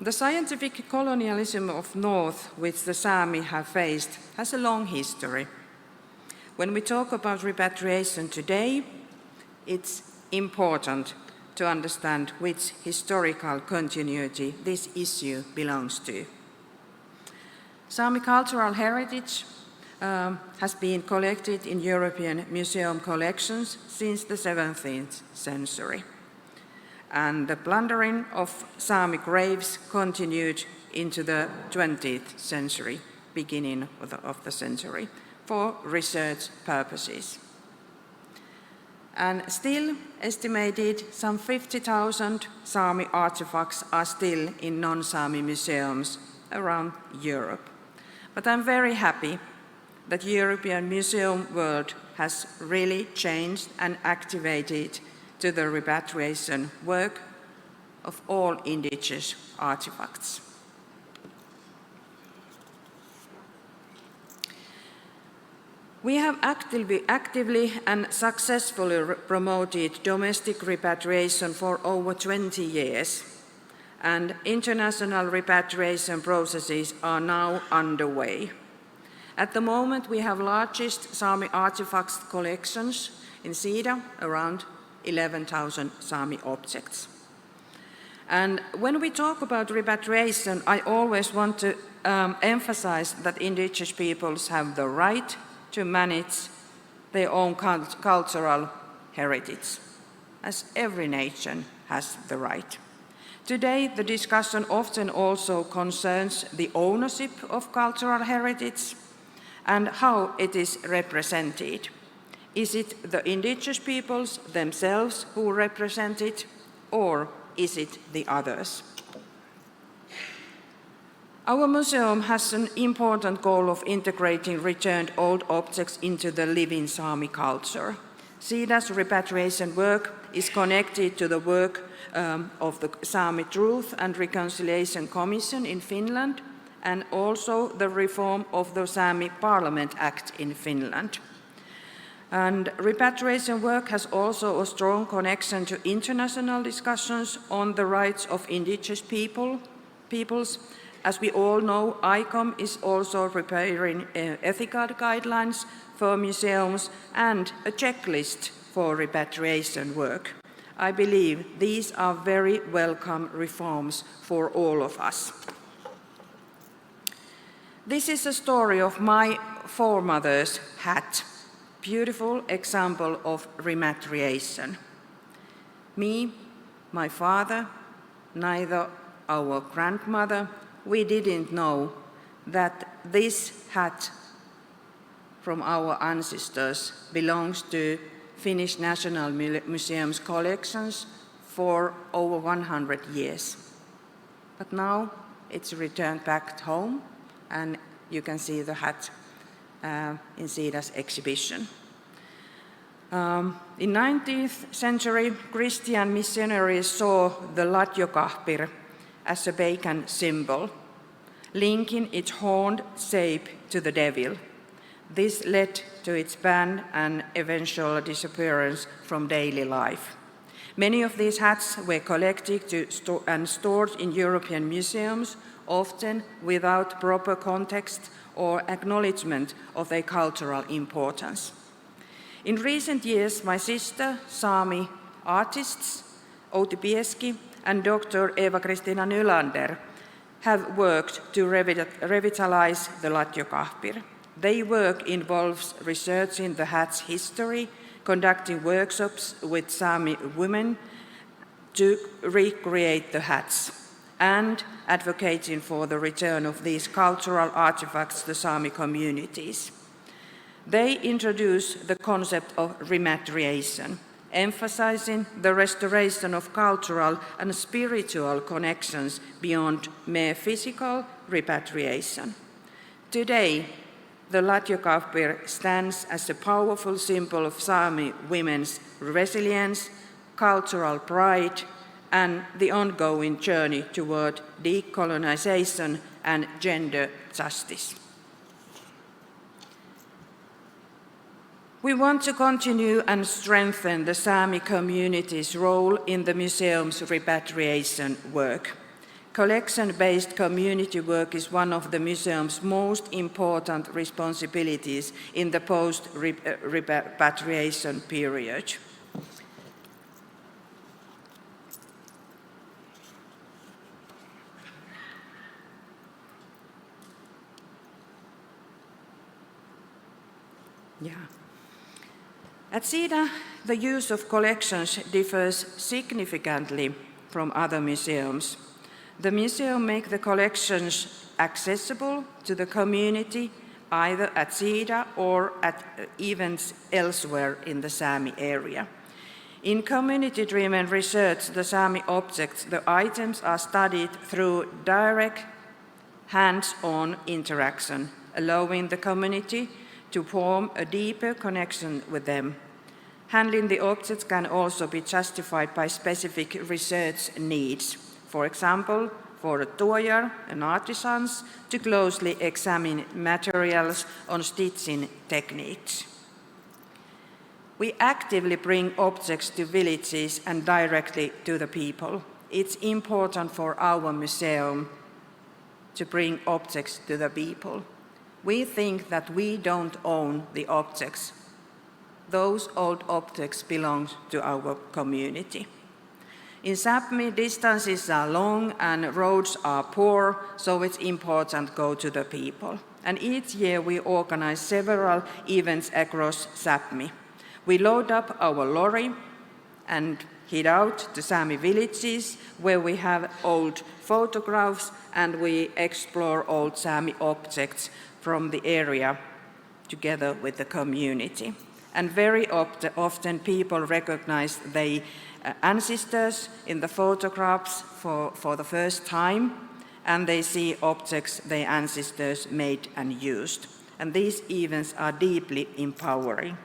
H: The scientific colonialism of North, which the Sami have faced, has a long history. When we talk about repatriation today, it's important to understand which historical continuity this issue belongs to. Sami cultural heritage has been collected in European museum collections since the 17th century. And the plundering of Sami graves continued into the 20th century, beginning of the century, for research purposes. And still estimated some 50,000 Sami artifacts are still in non-Sami museums around Europe. But I'm very happy that European museum world has really changed and activated to the repatriation work of all indigenous artifacts. We have actively and successfully promoted domestic repatriation for over 20 years, and international repatriation processes are now underway. At the moment, we have largest Sami artifacts collections in Sida, around 11,000 Sami objects. And when we talk about repatriation, I always want to emphasize that indigenous peoples have the right to manage their own cultural heritage, as every nation has the right. Today, the discussion often also concerns the ownership of cultural heritage, and how it is represented. Is it the indigenous peoples themselves who represent it, or is it the others? Our museum has an important goal of integrating returned old objects into the living Sami culture. Sida's repatriation work is connected to the work of the Sami Truth and Reconciliation Commission in Finland, and also the reform of the Sami Parliament Act in Finland. And repatriation work has also a strong connection to international discussions on the rights of indigenous peoples. As we all know, ICOM is also preparing ethical guidelines for museums and a checklist for repatriation work. I believe these are very welcome reforms for all of us. This is a story of my foremother's hat. Beautiful example of repatriation. Me, my father, neither our grandmother, we didn't know that this hat from our ancestors belongs to Finnish National Museum's collections for over 100 years. But now it's returned back home, and you can see the hat in Sida's exhibition. In 19th century, Christian missionaries saw the latjokahpir as a pagan symbol, linking its horned shape to the devil. This led to its ban and eventual disappearance from daily life. Many of these hats were collected and stored in European museums, often without proper context or acknowledgement of their cultural importance. In recent years, my sister, Sami artists, Outi Pieski and Dr. Eva-Kristina Nylander have worked to revitalize the latjokahpir. Their work involves researching the hat's history, conducting workshops with Sami women to recreate the hats, and advocating for the return of these cultural artifacts to Sami communities. They introduce the concept of repatriation, emphasizing the restoration of cultural and spiritual connections beyond mere physical repatriation. Today, the latjokahpir stands as a powerful symbol of Sami women's resilience, cultural pride, and the ongoing journey toward decolonization and gender justice. We want to continue and strengthen the Sami community's role in the museum's repatriation work. Collection-based community work is one of the museum's most important responsibilities in the post-repatriation period. At Sida, the use of collections differs significantly from other museums. The museum makes the collections accessible to the community either at Sida or at events elsewhere in the Sami area. In community-driven research, the Sami objects, the items are studied through direct hands-on interaction, allowing the community to form a deeper connection with them. Handling the objects can also be justified by specific research needs. For example, for a tuojar and artisans to closely examine materials on stitching techniques. We actively bring objects to villages and directly to the people. It's important for our museum to bring objects to the people. We think that we don't own the objects. Those old objects belong to our community. In Sapmi, distances are long and roads are poor, so it's important to go to the people. And each year we organize several events across Sapmi. We load up our lorry and head out to Sami villages where we have old photographs and we explore old Sami objects from the area together with the community. And very often people recognize their ancestors in the photographs for the first time, and they see objects their ancestors made and used. And these events are deeply empowering.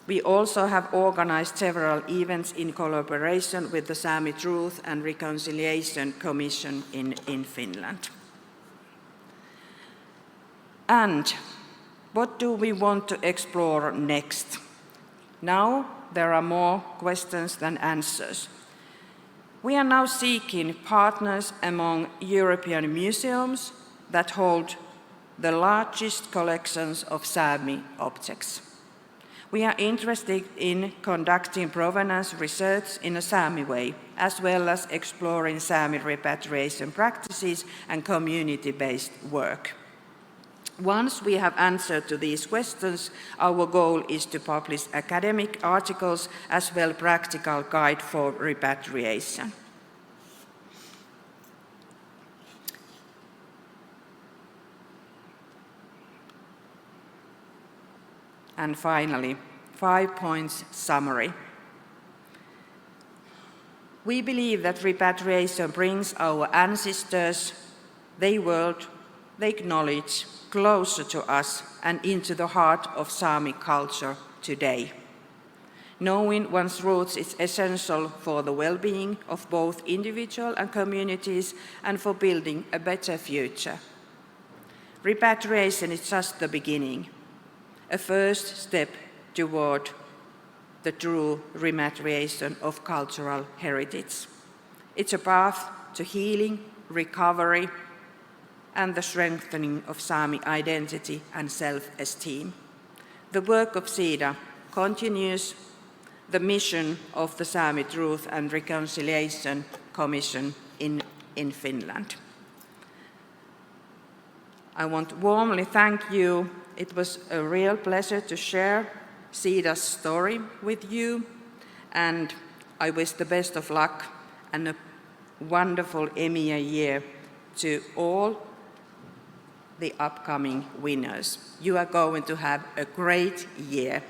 H: We also have organized several events in collaboration with the Sami Truth and Reconciliation Commission in Finland. And what do we want to explore next? Now there are more questions than answers. We are now seeking partners among European museums that hold the largest collections of Sami objects. We are interested in conducting provenance research in a Sami way, as well as exploring Sami repatriation practices and community-based work. Once we have answered to these questions, our goal is to publish academic articles as well as practical guide for repatriation. And finally, 5 points summary. We believe that repatriation brings our ancestors, their world, their knowledge closer to us and into the heart of Sami culture today. Knowing one's roots is essential for the well-being of both individuals and communities and for building a better future. Repatriation is just the beginning, a first step toward the true repatriation of cultural heritage. It's a path to healing, recovery, and the strengthening of Sami identity and self-esteem. The work of Sida continues the mission of the Sami Truth and Reconciliation Commission in Finland. I want to warmly thank you. It was a real pleasure to share Sida's story with you, and I wish the best of luck and a wonderful EMYA year to all the upcoming winners. You are going to have a great year.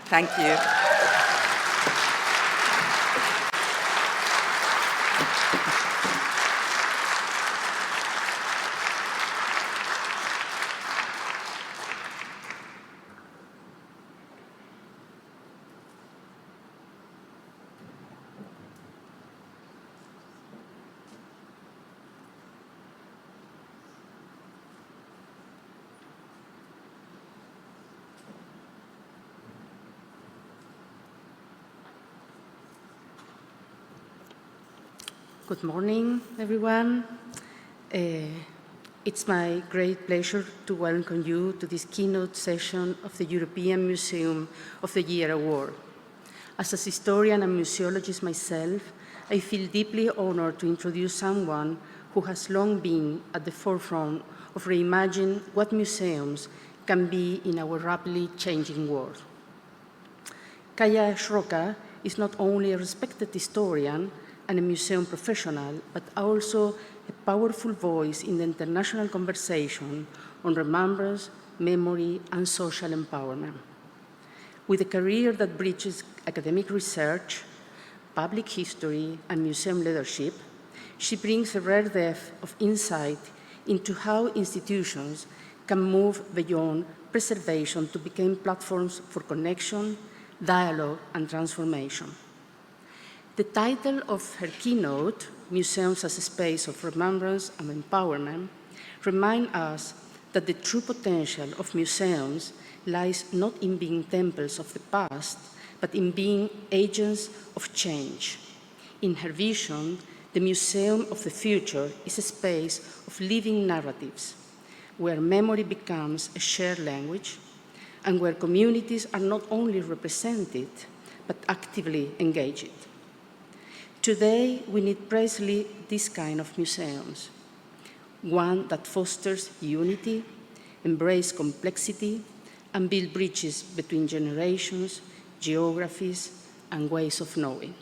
H: Thank you.
O: Good morning, everyone. It's my great pleasure to welcome you to this keynote session of the European Museum of the Year Award. As a historian and museologist myself, I feel deeply honored to introduce someone who has long been at the forefront of reimagining what museums can be in our rapidly changing world. Kaja Schroka is not only a respected historian and a museum professional, but also a powerful voice in the international conversation on remembrance, memory, and social empowerment. With a career that bridges academic research, public history, and museum leadership, she brings a rare depth of insight into how institutions can move beyond preservation to become platforms for connection, dialogue, and transformation. The title of her keynote, Museums as a Space of Remembrance and Empowerment, reminds us that the true potential of museums lies not in being temples of the past, but in being agents of change. In her vision, the Museum of the Future is a space of living narratives, where memory becomes a shared language, and where communities are not only represented, but actively engaged. Today, we need precisely this kind of museums, one that fosters unity, embraces complexity, and builds bridges between generations, geographies, and ways of knowing.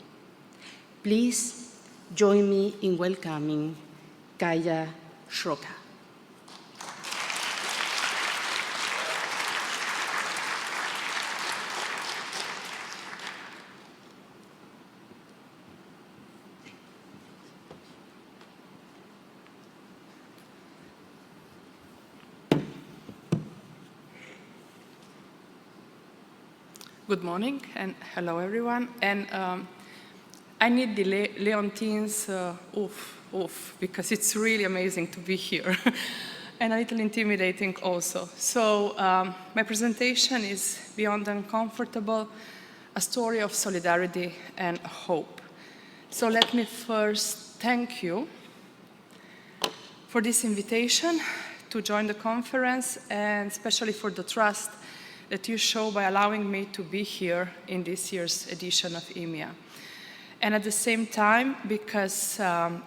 O: Please join me in welcoming Kaja Schroka.
P: Good morning and hello everyone. And I need the Leontine's oof, because it's really amazing to be here and a little intimidating also. So my presentation is Beyond Uncomfortable, a story of solidarity and hope. So let me first thank you for this invitation to join the conference, and especially for the trust that you show by allowing me to be here in this year's edition of EMYA. And at the same time, because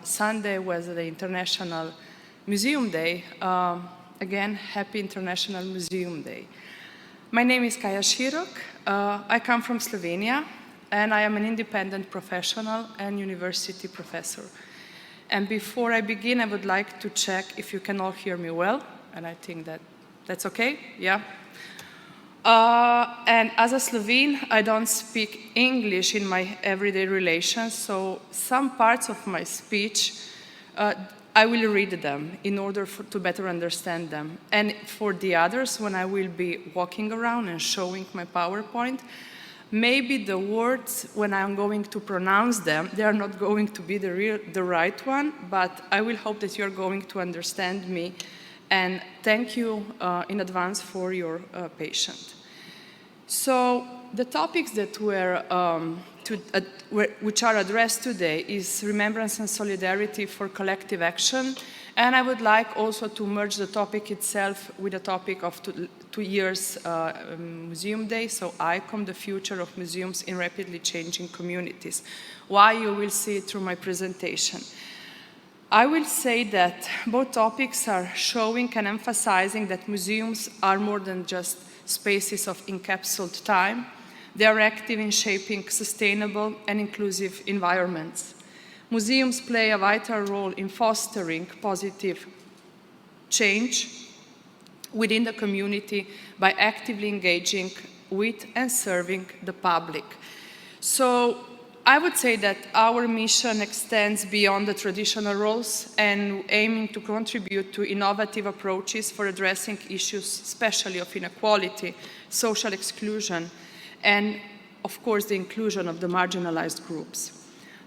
P: Sunday was the International Museum Day, again, happy International Museum Day. My name is Kaja Širok. I come from Slovenia, and I am an independent professional and university professor. And before I begin, I would like to check if you can all hear me well, and I think that that's okay, yeah? And as a Slovene, I don't speak English in my everyday relations, so some parts of my speech, I will read them in order to better understand them. And for the others, when I will be walking around and showing my PowerPoint, maybe the words, when I'm going to pronounce them, they are not going to be the right one, but I will hope that you're going to understand me. And thank you in advance for your patience. So the topics that which are addressed today is remembrance and solidarity for collective action. And I would like also to merge the topic itself with the topic of two years Museum Day, so ICOM, the future of museums in rapidly changing communities. Why, you will see through my presentation. I will say that both topics are showing and emphasizing that museums are more than just spaces of encapsulated time. They are active in shaping sustainable and inclusive environments. Museums play a vital role in fostering positive change within the community by actively engaging with and serving the public. So I would say that our mission extends beyond the traditional roles and aiming to contribute to innovative approaches for addressing issues, especially of inequality, social exclusion, and of course the inclusion of the marginalized groups.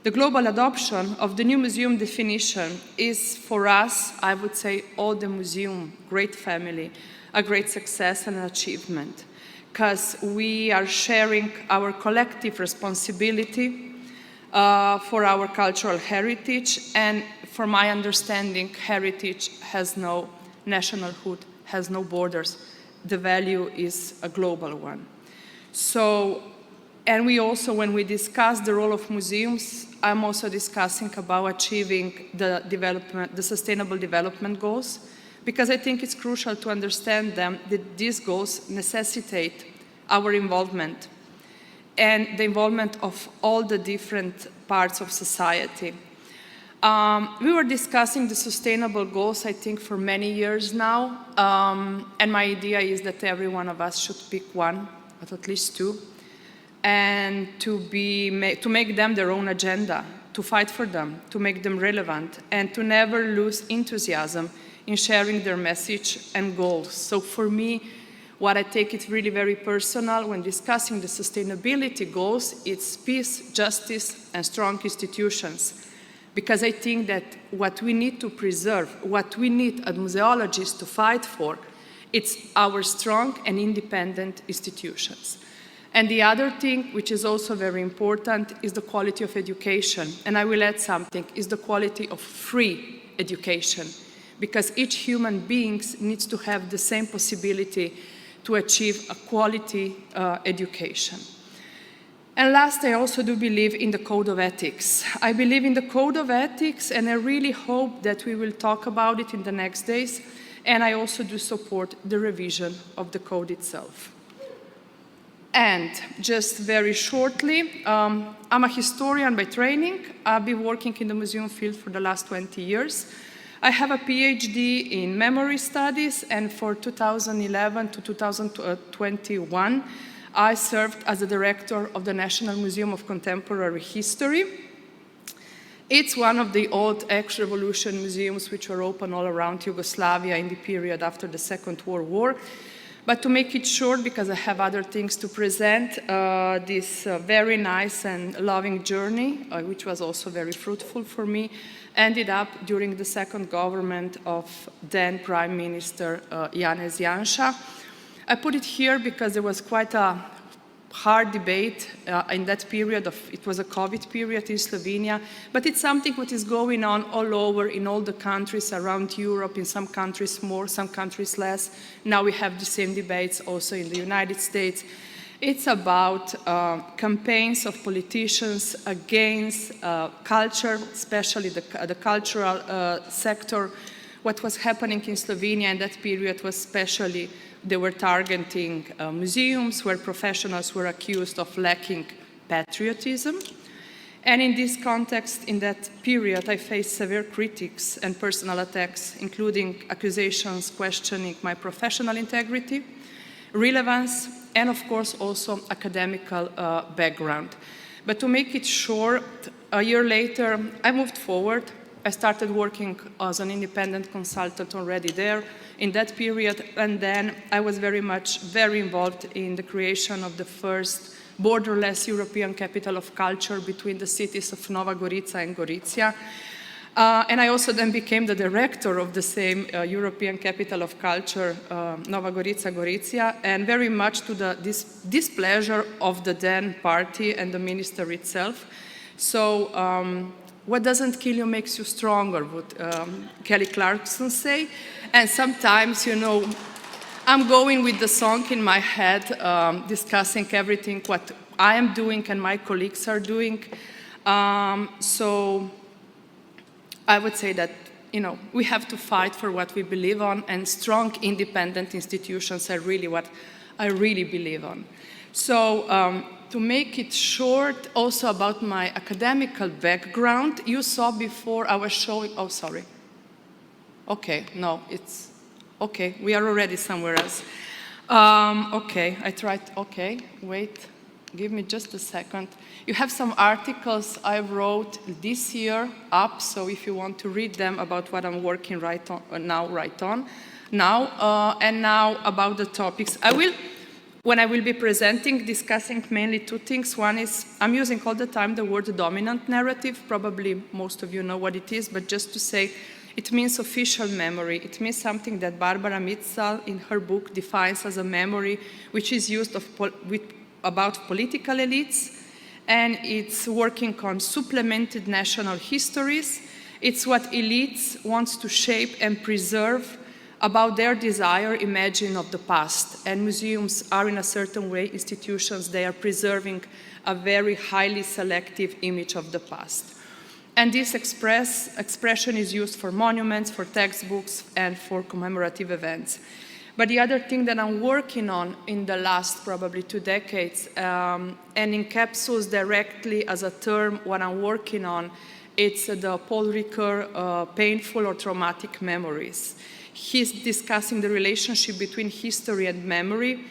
P: The global adoption of the new museum definition is for us, I would say, all the museum, great family, a great success and an achievement, because we are sharing our collective responsibility for our cultural heritage, and for my understanding, heritage has no nationalhood, has no borders. The value is a global one. So, and we also, when we discuss the role of museums, I'm also discussing about achieving the Sustainable Development Goals, because I think it's crucial to understand them, that these goals necessitate our involvement and the involvement of all the different parts of society. We were discussing the sustainable goals, I think, for many years now, and my idea is that every one of us should pick one, at least two, and to make them their own agenda, to fight for them, to make them relevant, and to never lose enthusiasm in sharing their message and goals. So for me, what I take it really very personal when discussing the sustainability goals, it's peace, justice, and strong institutions. Because I think that what we need to preserve, what we need as museologists to fight for, it's our strong and independent institutions. And the other thing, which is also very important, is the quality of education. And I will add something, is the quality of free education. Because each human being needs to have the same possibility to achieve a quality education. And last, I also do believe in the code of ethics. I believe in the code of ethics, and I really hope that we will talk about it in the next days. And I also do support the revision of the code itself. And just very shortly, I'm a historian by training. I've been working in the museum field for the last 20 years. I have a PhD in memory studies, and for 2011 to 2021, I served as the director of the National Museum of Contemporary History. It's one of the old ex-revolution museums which were open all around Yugoslavia in the period after the Second World War. But to make it short, because I have other things to present, this very nice and loving journey, which was also very fruitful for me, ended up during the second government of then Prime Minister Janez Janša. I put it here because there was quite a hard debate in that period. It was a COVID period in Slovenia, but it's something that is going on all over in all the countries around Europe, in some countries more, some countries less. Now we have the same debates also in the United States. It's about campaigns of politicians against culture, especially the cultural sector. What was happening in Slovenia in that period was especially they were targeting museums where professionals were accused of lacking patriotism. And in this context, in that period, I faced severe critics and personal attacks, including accusations questioning my professional integrity, relevance, and of course also academical background. But to make it short, a year later, I moved forward. I started working as an independent consultant already there in that period, and then I was very involved in the creation of the first borderless European capital of culture between the cities of Nova Gorica and Gorizia. And I also then became the director of the same European capital of culture, Nova Gorica, Gorizia, and very much to the displeasure of the then party and the minister itself. So, what doesn't kill you makes you stronger, would Kelly Clarkson say. And sometimes, you know, I'm going with the song in my head, discussing everything what I am doing and my colleagues are doing. So I would say that, you know, we have to fight for what we believe on, and strong independent institutions are really what I really believe on. So, to make it short, also about my academical background, you saw before I was showing, oh, sorry. Okay, no, it's, okay, we are already somewhere else. Okay, I tried, okay, wait, give me just a second. You have some articles I wrote this year up, so if you want to read them about what I'm working and now about the topics. When I will be presenting, discussing mainly two things. One is, I'm using all the time the word dominant narrative. Probably most of you know what it is, but just to say, it means official memory. It means something that Barbara Mitzal in her book defines as a memory which is used about political elites, and it's working on supplemented national histories. It's what elites want to shape and preserve about their desire, imagine of the past. And museums are in a certain way institutions, they are preserving a very highly selective image of the past. And this expression is used for monuments, for textbooks, and for commemorative events. But the other thing that I'm working on in the last probably 2 decades, and encapsulates directly as a term what I'm working on, it's the Paul Ricoeur painful or traumatic memories. He's discussing the relationship between history and memory,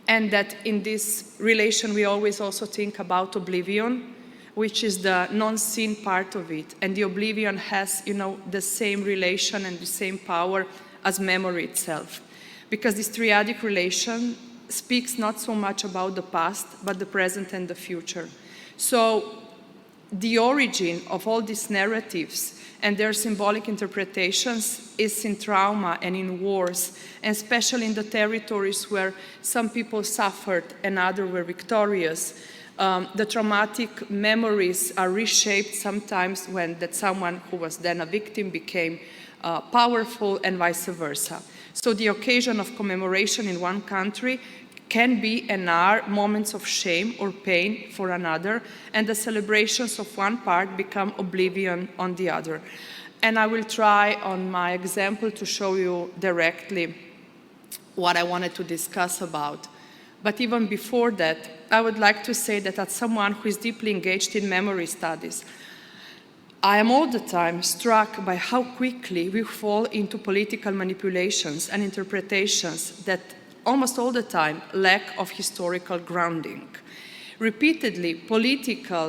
P: and that in this relation we always also think about oblivion, which is the non-seen part of it. And the oblivion has, you know, the same relation and the same power as memory itself. Because this triadic relation speaks not so much about the past, but the present and the future. So the origin of all these narratives and their symbolic interpretations is in trauma and in wars, and especially in the territories where some people suffered and others were victorious. The traumatic memories are reshaped sometimes when that someone who was then a victim became powerful, and vice versa. So the occasion of commemoration in one country can be and are moments of shame or pain for another, and the celebrations of one part become oblivion on the other. And I will try on my example to show you directly what I wanted to discuss about. But even before that, I would like to say that as someone who is deeply engaged in memory studies, I am all the time struck by how quickly we fall into political manipulations and interpretations that almost all the time lack of historical grounding. Repeatedly, politicians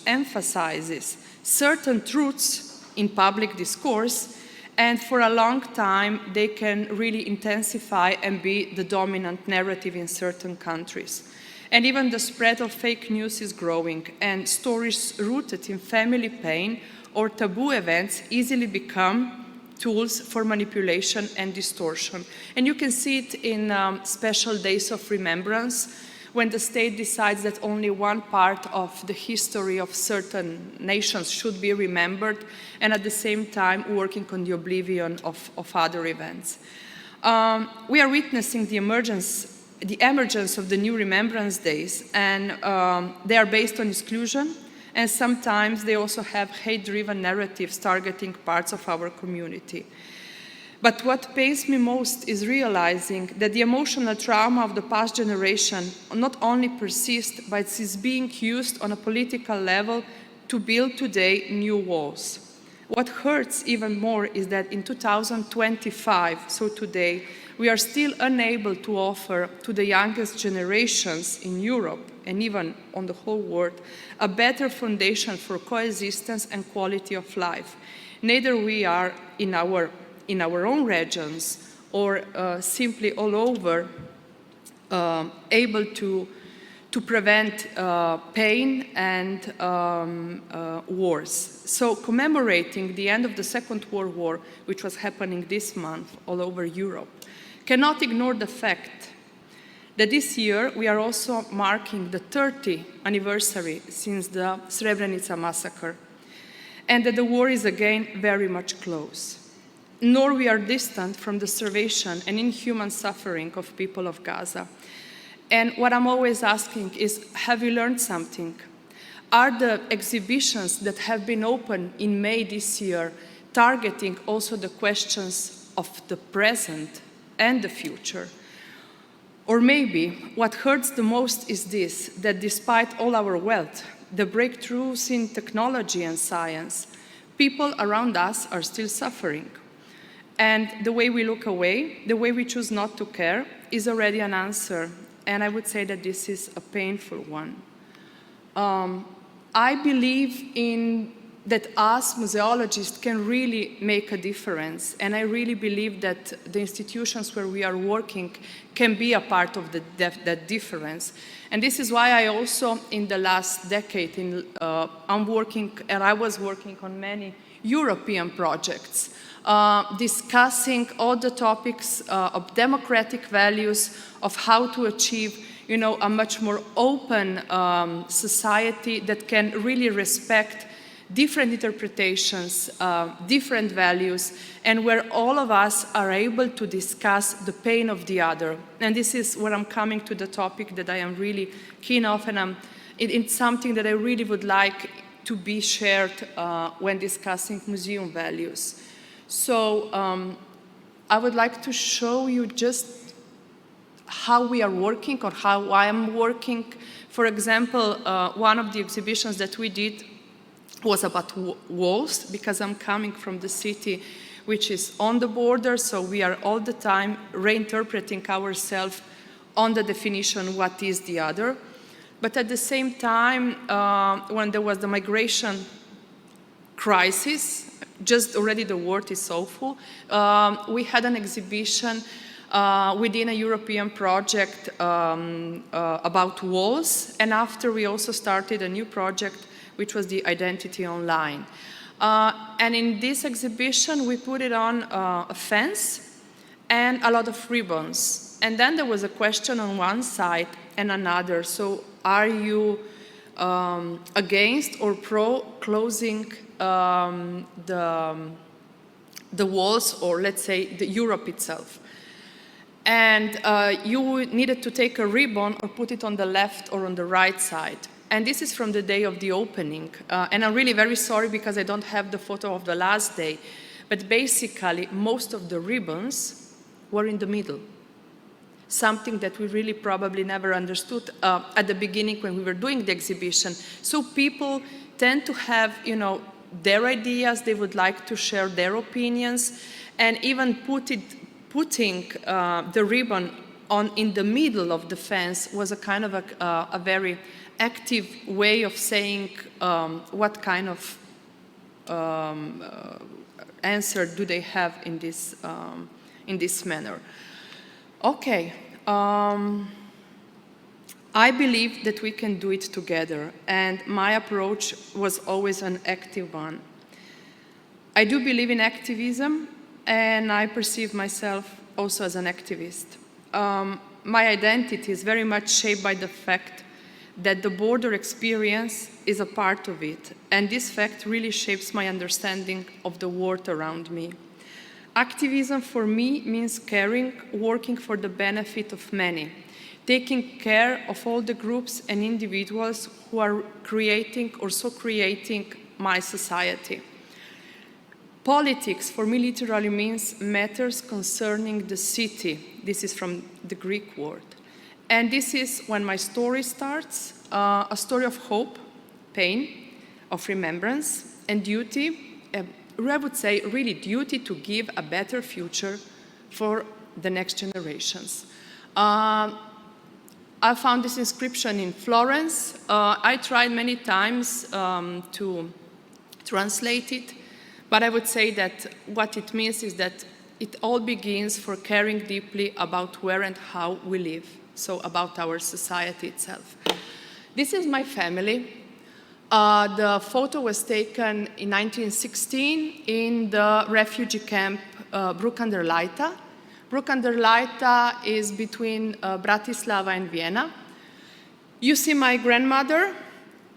P: emphasizes certain truths in public discourse, And for a long time, they can really intensify and be the dominant narrative in certain countries. And even the spread of fake news is growing, and stories rooted in family pain or taboo events easily become tools for manipulation and distortion. And you can see it in special days of remembrance, when the state decides that only one part of the history of certain nations should be remembered, and at the same time working on the oblivion of other events. We are witnessing the emergence of the new remembrance days, and they are based on exclusion, and sometimes they also have hate-driven narratives targeting parts of our community. But what pains me most is realizing that the emotional trauma of the past generation not only persists, but it is being used on a political level to build today new walls. What hurts even more is that in 2025, so today, we are still unable to offer to the youngest generations in Europe and even on the whole world a better foundation for coexistence and quality of life. Neither we are in our own regions or simply all over able to prevent pain and wars. So commemorating the end of the Second World War, which was happening this month all over Europe, cannot ignore the fact that this year we are also marking the 30th anniversary since the Srebrenica massacre, and that the war is again very much close. Nor we are distant from the starvation and inhuman suffering of people of Gaza. And what I'm always asking is, have you learned something? Are the exhibitions that have been opened in May this year targeting also the questions of the present and the future? Or maybe what hurts the most is this, that despite all our wealth, the breakthroughs in technology and science, people around us are still suffering. And the way we look away, the way we choose not to care, is already an answer. And I would say that this is a painful one. I believe that us museologists can really make a difference. And I really believe that the institutions where we are working can be a part of that difference. And this is why I also, in the last decade, I was working on many European projects, discussing all the topics of democratic values, of how to achieve, a much more open society that can really respect different interpretations, different values, and where all of us are able to discuss the pain of the other. And this is where I'm coming to the topic that I am really keen of, and it's something that I really would like to be shared when discussing museum values. So I would like to show you just how we are working or how I am working. For example, one of the exhibitions that we did was about walls, because I'm coming from the city which is on the border, so we are all the time reinterpreting ourselves on the definition what is the other. But at the same time, when there was the migration crisis, just already the word is awful, we had an exhibition within a European project about walls, and after we also started a new project which was the identity online. And in this exhibition we put it on a fence and a lot of ribbons. And then there was a question on one side and another. So are you against or pro closing the walls, or let's say the Europe itself? And you needed to take a ribbon or put it on the left or on the right side. And this is from the day of the opening. And I'm really very sorry because I don't have the photo of the last day. But basically, most of the ribbons were in the middle. Something that we really probably never understood at the beginning when we were doing the exhibition. So people tend to have, their ideas, they would like to share their opinions, and even putting the ribbon in the middle of the fence was a kind of a very active way of saying what kind of answer do they have in this manner? Okay. I believe that we can do it together, and my approach was always an active one. I do believe in activism, and I perceive myself also as an activist. My identity is very much shaped by the fact that the border experience is a part of it, and this fact really shapes my understanding of the world around me. Activism for me means caring, working for the benefit of many, taking care of all the groups and individuals who are creating or so-creating my society. Politics for me literally means matters concerning the city. This is from the Greek word. And this is when my story starts, a story of hope, pain, of remembrance, and duty. I would say really duty to give a better future for the next generations. I found this inscription in Florence. I tried many times to translate it, but I would say that what it means is that it all begins for caring deeply about where and how we live, so about our society itself. This is my family. The photo was taken in 1916 in the refugee camp Bruk an der Leitha. Bruk an der Leitha is between Bratislava and Vienna. You see my grandmother,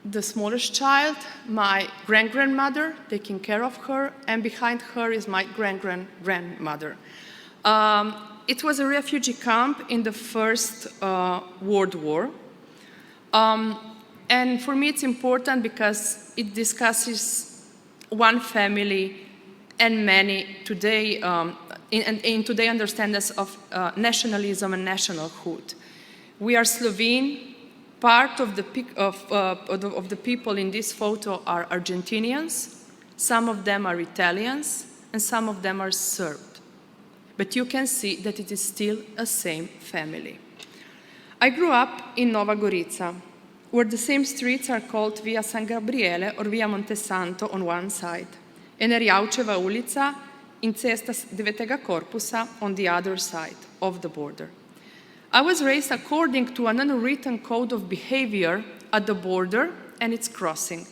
P: the smallest child, my grand-grandmother taking care of her, and behind her is my grand-grandmother. It was a refugee camp in the First World War. And for me it's important because it discusses one family and many today, in today understandings of nationalism and nationalhood. We are Slovene. Part of the people in this photo are Argentinians, some of them are Italians, and some of them are Serb. But you can see that it is still a same family. I grew up in Nova Gorica, where the same streets are called Via San Gabriele or Via Montesanto on one side, and Erjaučeva ulica in Cesta Devetega Korpusa on the other side of the border. I was raised according to an unwritten code of behavior at the border and its crossing.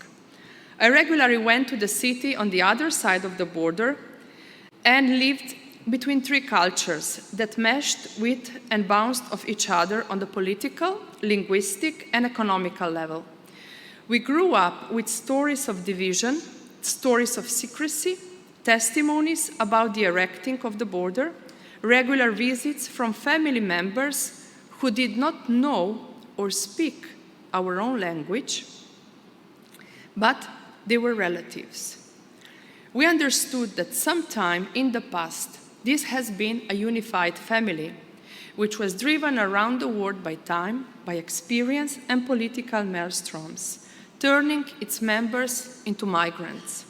P: I regularly went to the city on the other side of the border and lived between three cultures that meshed with and bounced off each other on the political, linguistic, and economical level. We grew up with stories of division, stories of secrecy, testimonies about the erecting of the border, regular visits from family members who did not know or speak our own language, but they were relatives. We understood that sometime in the past, this has been a unified family, which was driven around the world by time, by experience, and political maelstroms, turning its members into migrants.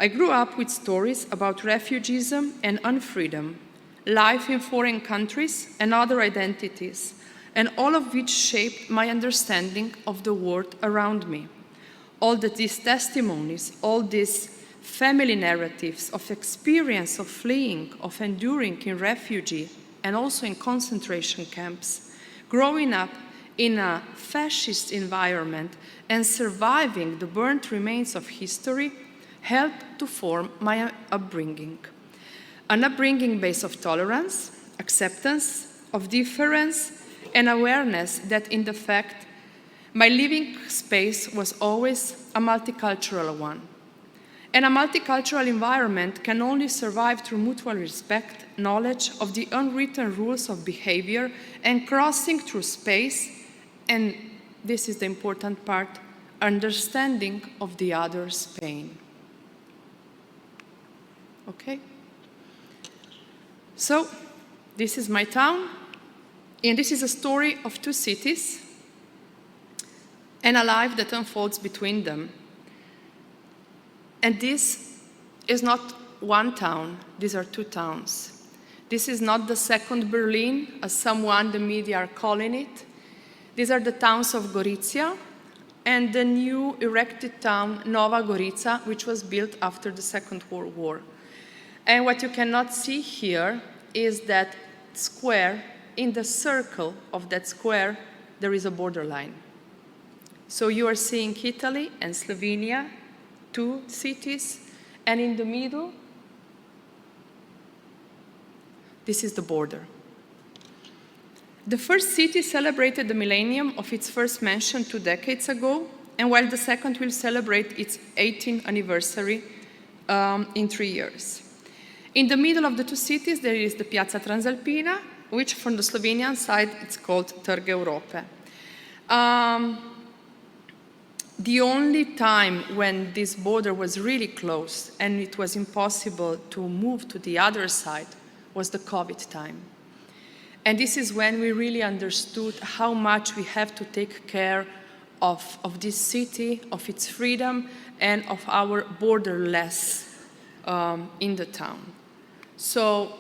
P: I grew up with stories about refugeeism and unfreedom, life in foreign countries and other identities, and all of which shaped my understanding of the world around me. All these testimonies, all these family narratives of experience of fleeing, of enduring in refugee and also in concentration camps, growing up in a fascist environment and surviving the burnt remains of history helped to form my upbringing. An upbringing based on tolerance, acceptance of difference, and awareness that in the fact my living space was always a multicultural one. And a multicultural environment can only survive through mutual respect, knowledge of the unwritten rules of behavior, and crossing through space, and this is the important part, understanding of the other's pain. Okay? So, this is my town, and this is a story of two cities and a life that unfolds between them. And this is not one town, these are two towns. This is not the second Berlin, as someone, the media are calling it. These are the towns of Gorizia and the new erected town, Nova Gorica, which was built after the Second World War. And what you cannot see here is that square. In the circle of that square, there is a borderline. So you are seeing Italy and Slovenia, two cities, and in the middle, this is the border. The first city celebrated the millennium of its first mention 2 decades ago, and while the second will celebrate its 18th anniversary in 3 years. In the middle of the two cities, there is the Piazza Transalpina, which from the Slovenian side, it's called Trg Europe. The only time when this border was really closed and it was impossible to move to the other side was the COVID time. And this is when we really understood how much we have to take care of this city, of its freedom, and of our borderless in the town. So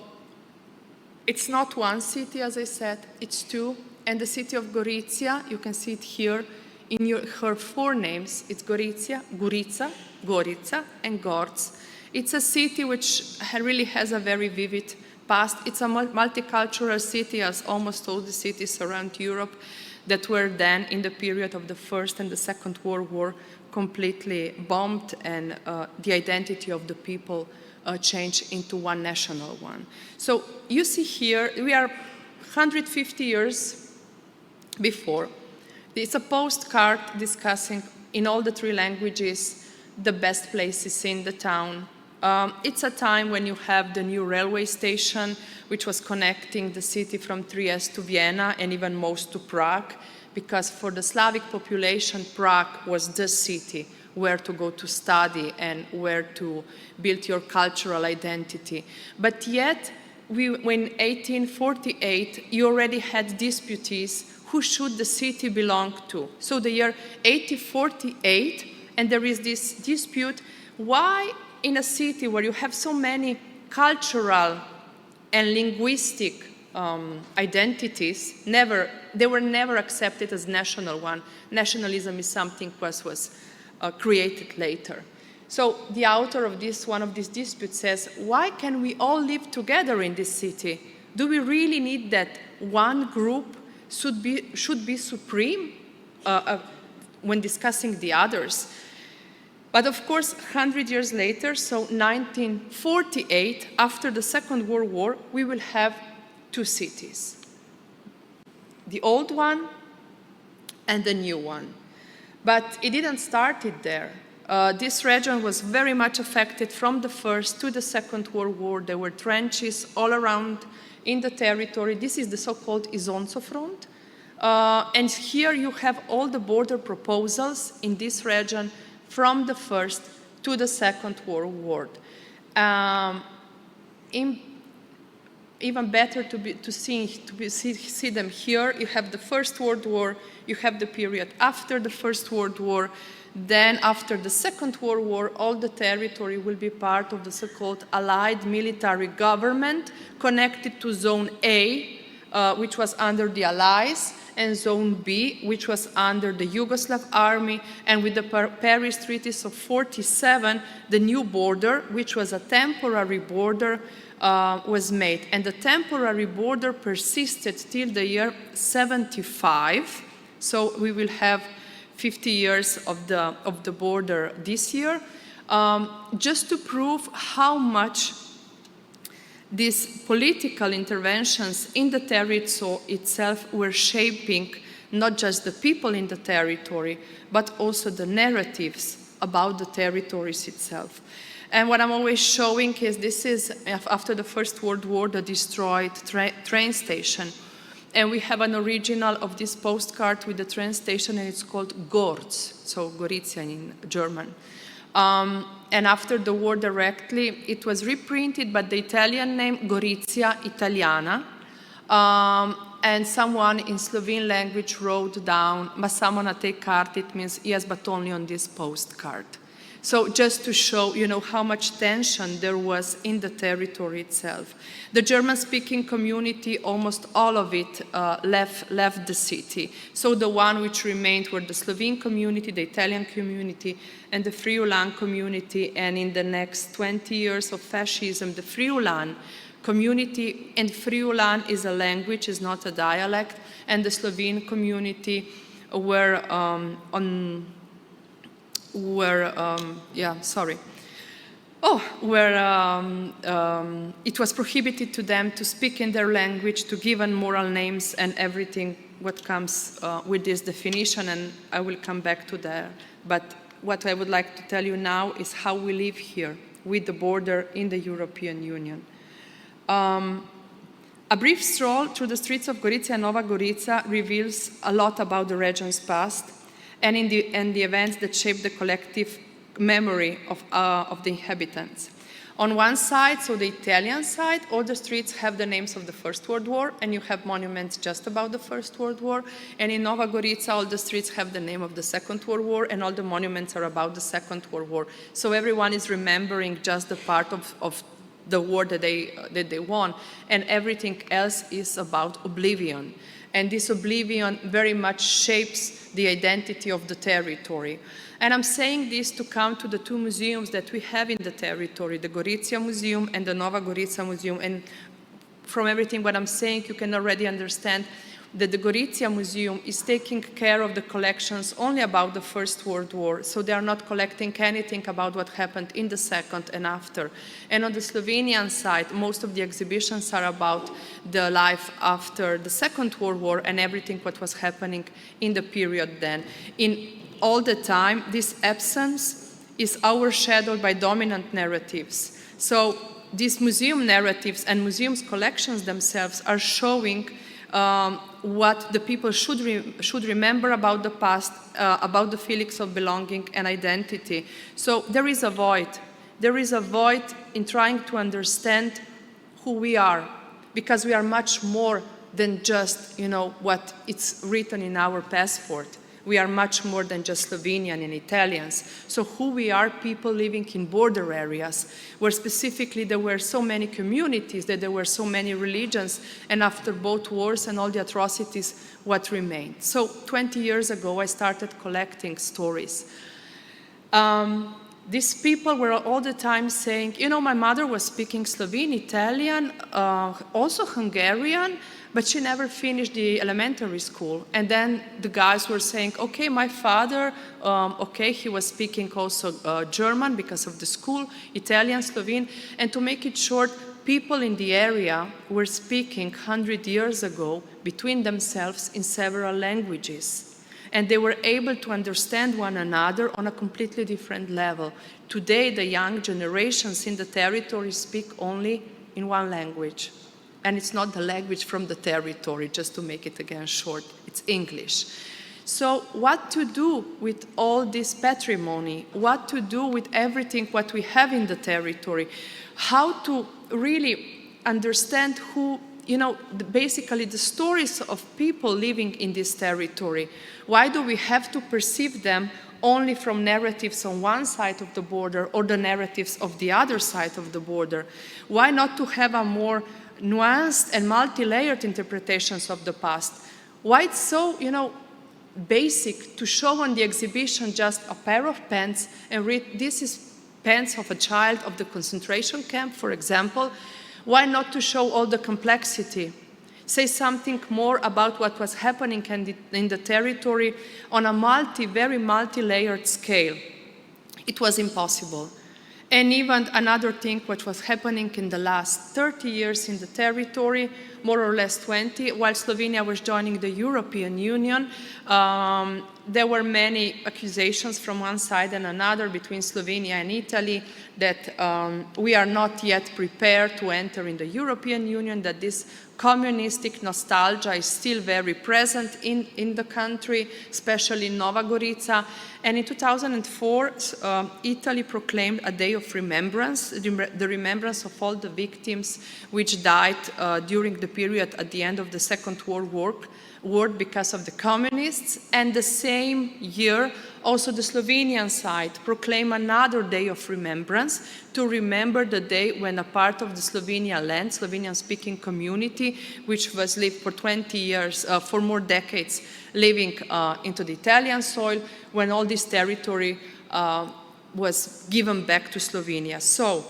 P: it's not one city, as I said, it's two. And the city of Gorizia, you can see it here, in her four names, it's Gorizia, Gorica, Gorica, and Gorz. It's a city which really has a very vivid past. It's a multicultural city, as almost all the cities around Europe that were then, in the period of the First and the Second World War, completely bombed, and the identity of the people changed into one national one. So you see here, we are 150 years before. It's a postcard discussing in all the three languages the best places in the town. It's a time when you have the new railway station, which was connecting the city from Trieste to Vienna and even most to Prague, because for the Slavic population, Prague was the city where to go to study and where to build your cultural identity. But yet, when 1848, you already had disputes who should the city belong to. So the year 1848, and there is this dispute, why in a city where you have so many cultural and linguistic identities, they were never accepted as national one. Nationalism is something that was created later. So the author of one of these disputes says, why can we all live together in this city? Do we really need that one group should be supreme when discussing the others? But of course, 100 years later, so 1948, after the Second World War, we will have two cities. The old one and the new one. But it didn't start it there. This region was very much affected from the First to the Second World War. There were trenches all around in the territory. This is the so-called Isonzo front. And here you have all the border proposals in this region from the First to the Second World War. Even better to see them here. You have the First World War, you have the period after the First World War, then after the Second World War, all the territory will be part of the so-called Allied military government connected to Zone A, which was under the Allies, and Zone B, which was under the Yugoslav army, and with the Paris Treaties of 47, the new border, which was a temporary border, was made. And the temporary border persisted till the year 75, so we will have 50 years of the border this year, just to prove how much these political interventions in the territory itself were shaping not just the people in the territory, but also the narratives about the territories itself. And what I'm always showing is this is, after the First World War, the destroyed train station. And we have an original of this postcard with the train station, and it's called Gorz, so Gorizia in German. And after the war directly, it was reprinted, but the Italian name, Gorizia Italiana. And someone in Slovene language wrote down, ma samo na tej karti, it means yes, but only on this postcard. So just to show, how much tension there was in the territory itself. The German-speaking community, almost all of it left the city. So the one which remained were the Slovene community, the Italian community, and the Friulan community. And in the next 20 years of fascism, the Friulan community, and Friulan is a language, is not a dialect, and the Slovene community were it was prohibited to them to speak in their language, to give moral names and everything what comes with this definition, and I will come back to that. But what I would like to tell you now is how we live here with the border in the European Union. A brief stroll through the streets of Gorica and Nova Gorica reveals a lot about the region's past and the events that shaped the collective memory of the inhabitants. On one side, so the Italian side, all the streets have the names of the First World War, and you have monuments just about the First World War. And in Nova Gorica, all the streets have the name of the Second World War, and all the monuments are about the Second World War. So everyone is remembering just the part of the war that they won, and everything else is about oblivion. And this oblivion very much shapes the identity of the territory. And I'm saying this to come to the two museums that we have in the territory, the Gorizia Museum and the Nova Gorica Museum. And from everything what I'm saying, you can already understand that the Gorizia Museum is taking care of the collections only about the First World War, so they are not collecting anything about what happened in the Second and after. And on the Slovenian side, most of the exhibitions are about the life after the Second World War and everything what was happening in the period then. In all the time, this absence is overshadowed by dominant narratives. So these museum narratives and museums collections themselves are showing what the people should remember about the past, about the feelings of belonging and identity. So there is a void. There is a void in trying to understand who we are, because we are much more than just, what it's written in our passport. We are much more than just Slovenian and Italians. So who we are, people living in border areas, where specifically there were so many communities, that there were so many religions, and after both wars and all the atrocities, what remained. So 20 years ago, I started collecting stories. These people were all the time saying, my mother was speaking Slovene, Italian, also Hungarian, but she never finished the elementary school. And then the guys were saying, okay, my father, he was speaking also German because of the school, Italian, Slovene. And to make it short, people in the area were speaking 100 years ago between themselves in several languages. And they were able to understand one another on a completely different level. Today, the young generations in the territory speak only in one language. And it's not the language from the territory, just to make it again short, it's English. So what to do with all this patrimony? What to do with everything what we have in the territory? How to really understand who, basically the stories of people living in this territory. Why do we have to perceive them only from narratives on one side of the border or the narratives of the other side of the border? Why not to have a more nuanced and multi-layered interpretations of the past? Why it's so, basic to show on the exhibition just a pair of pants and read, this is pants of a child of the concentration camp, for example? Why not to show all the complexity? Say something more about what was happening in the territory on a very multi-layered scale. It was impossible. And even another thing which was happening in the last 30 years in the territory, more or less 20, while Slovenia was joining the European Union, there were many accusations from one side and another between Slovenia and Italy that we are not yet prepared to enter in the European Union, that this communistic nostalgia is still very present in the country, especially in Nova Gorica. And in 2004, Italy proclaimed a day of remembrance, the remembrance of all the victims which died during the period at the end of the Second World word because of the communists, and the same year also the Slovenian side proclaimed another day of remembrance to remember the day when a part of the Slovenia land, Slovenian-speaking community, which was lived for 20 years, for more decades, living into the Italian soil, when all this territory was given back to Slovenia. So,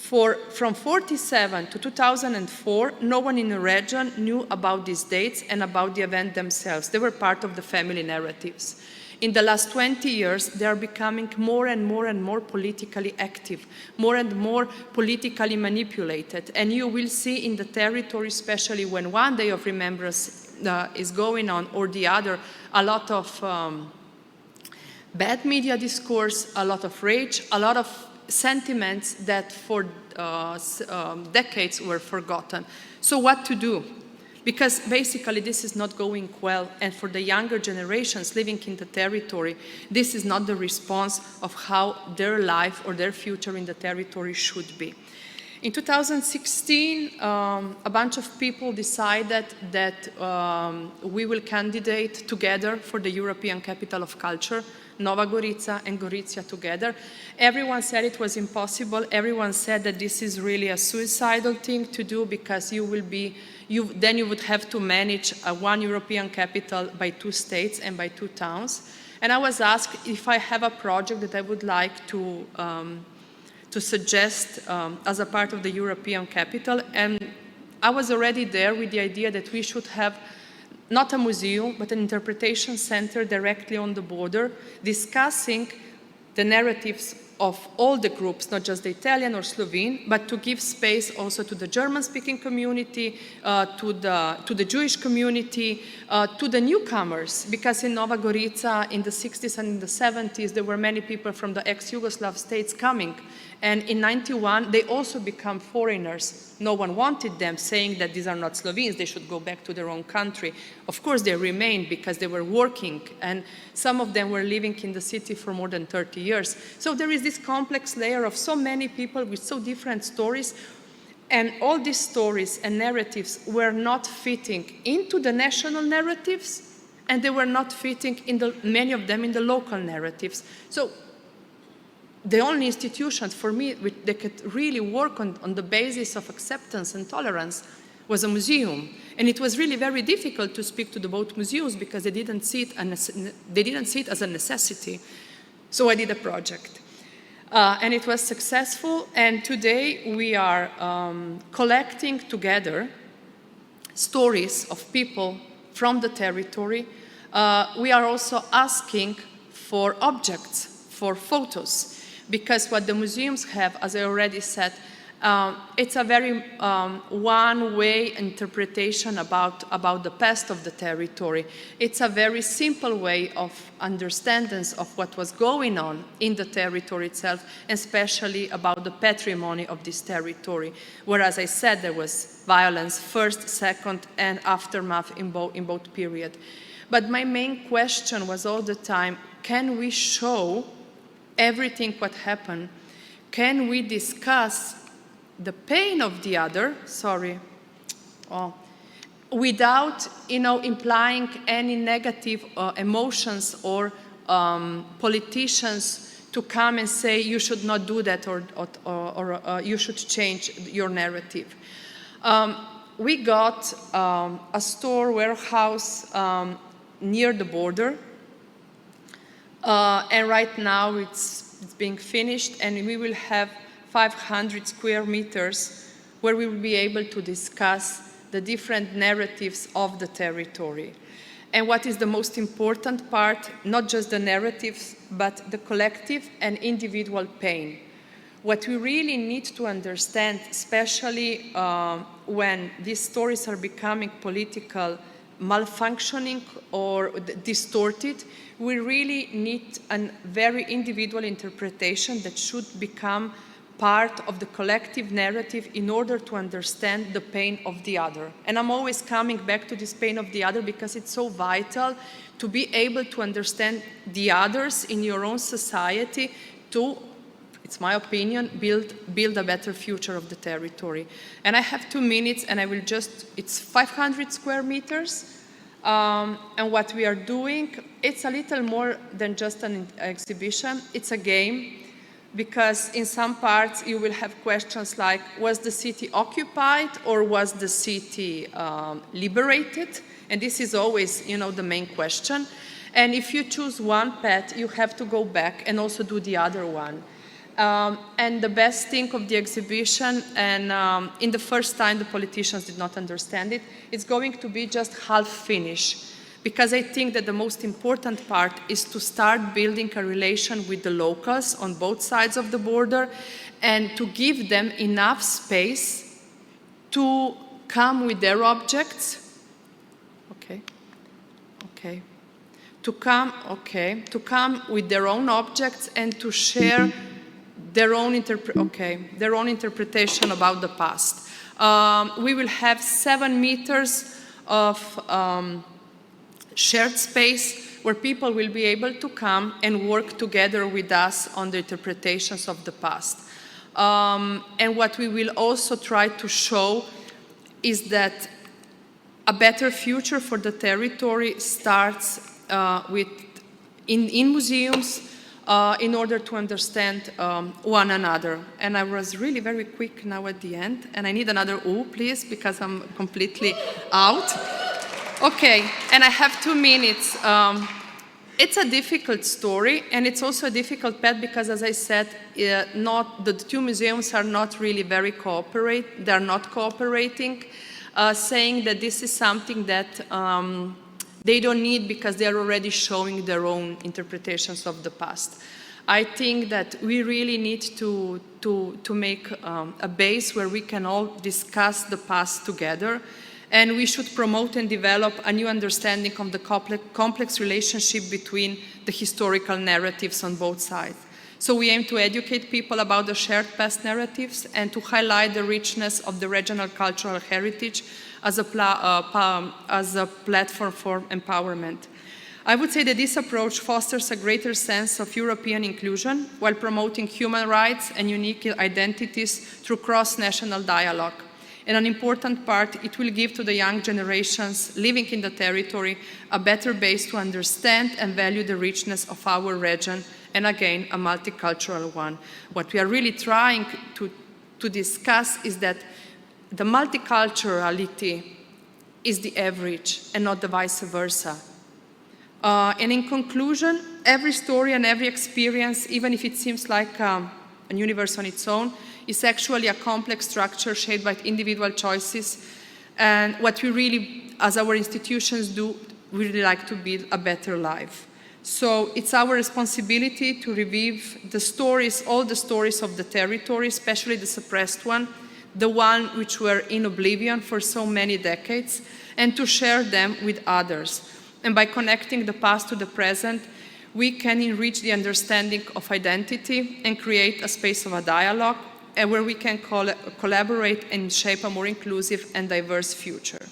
P: from 1947 to 2004, no one in the region knew about these dates and about the event themselves. They were part of the family narratives. In the last 20 years, they are becoming more and more and more politically active, more and more politically manipulated. And you will see in the territory, especially when one day of remembrance is going on or the other, a lot of bad media discourse, a lot of rage, a lot of sentiments that for decades were forgotten. So what to do? Because basically this is not going well, and for the younger generations living in the territory, this is not the response of how their life or their future in the territory should be. In 2016, a bunch of people decided that we will candidate together for the European Capital of Culture, Nova Gorica and Gorizia together. Everyone said it was impossible. Everyone said that this is really a suicidal thing to do because then you would have to manage one European capital by 2 states and by 2 towns. And I was asked if I have a project that I would like to suggest as a part of the European capital. And I was already there with the idea that we should have not a museum, but an interpretation center directly on the border, discussing the narratives of all the groups, not just the Italian or Slovene, but to give space also to the German-speaking community, to the Jewish community, to the newcomers, because in Nova Gorica in the 60s and in the 70s, there were many people from the ex-Yugoslav states coming. And in 91, they also become foreigners. No one wanted them, saying that these are not Slovenes, they should go back to their own country. Of course, they remained because they were working, and some of them were living in the city for more than 30 years. So there is this complex layer of so many people with so different stories, and all these stories and narratives were not fitting into the national narratives, and they were not fitting, many of them, in the local narratives. So the only institution for me that could really work on the basis of acceptance and tolerance was a museum. And it was really very difficult to speak to both museums because they didn't see it as a necessity. So I did a project. And it was successful, and today we are collecting together stories of people from the territory. We are also asking for objects, for photos, because what the museums have, as I already said, it's a very one-way interpretation about the past of the territory. It's a very simple way of understanding of what was going on in the territory itself, especially about the patrimony of this territory. Whereas I said there was violence first, second, and aftermath in both periods. But my main question was all the time, can we show everything what happened? Can we discuss the pain of the other, without implying any negative emotions or politicians to come and say you should not do that or you should change your narrative. We got a store warehouse near the border, and right now it's being finished, and we will have 500 square meters where we will be able to discuss the different narratives of the territory. And what is the most important part, not just the narratives, but the collective and individual pain. What we really need to understand, especially when these stories are becoming political, malfunctioning or distorted, we really need a very individual interpretation that should become part of the collective narrative in order to understand the pain of the other. And I'm always coming back to this pain of the other because it's so vital to be able to understand the others in your own society, to it's my opinion, build a better future of the territory. And I have 2 minutes, and I will just, it's 500 square meters. And what we are doing, it's a little more than just an exhibition. It's a game, because in some parts you will have questions like, was the city occupied or was the city liberated? And this is always, you know, the main question. And if you choose one path, you have to go back and also do the other one. And the best thing of the exhibition, and in the first time the politicians did not understand it, it's going to be just half finished. Because I think that the most important part is to start building a relation with the locals on both sides of the border and to give them enough space to come with their objects. To come with their own objects and to share their own interpretation about the past. We will have 7 meters of shared space where people will be able to come and work together with us on the interpretations of the past. And what we will also try to show is that a better future for the territory starts in museums in order to understand one another. And I was really very quick now at the end, and I need another ooh, please, because I'm completely out. Okay, and I have 2 minutes. It's a difficult story, and it's also a difficult path because, as I said, the 2 museums are not really very they're not cooperating, saying that this is something that they don't need because they are already showing their own interpretations of the past. I think that we really need to make a base where we can all discuss the past together, and we should promote and develop a new understanding of the complex relationship between the historical narratives on both sides. So we aim to educate people about the shared past narratives and to highlight the richness of the regional cultural heritage as a platform for empowerment. I would say that this approach fosters a greater sense of European inclusion while promoting human rights and unique identities through cross-national dialogue. And an important part, it will give to the young generations living in the territory a better base to understand and value the richness of our region, and again, a multicultural one. What we are really trying to discuss is that the multiculturality is the average and not the vice versa. And in conclusion, every story and every experience, even if it seems like a universe on its own, is actually a complex structure shaped by individual choices. And what we really, as our institutions do, we really like to build a better life. So it's our responsibility to revive the stories, all the stories of the territory, especially the suppressed one, the one which were in oblivion for so many decades, and to share them with others. And by connecting the past to the present, we can enrich the understanding of identity and create a space of a dialogue and where we can collaborate and shape a more inclusive and diverse future.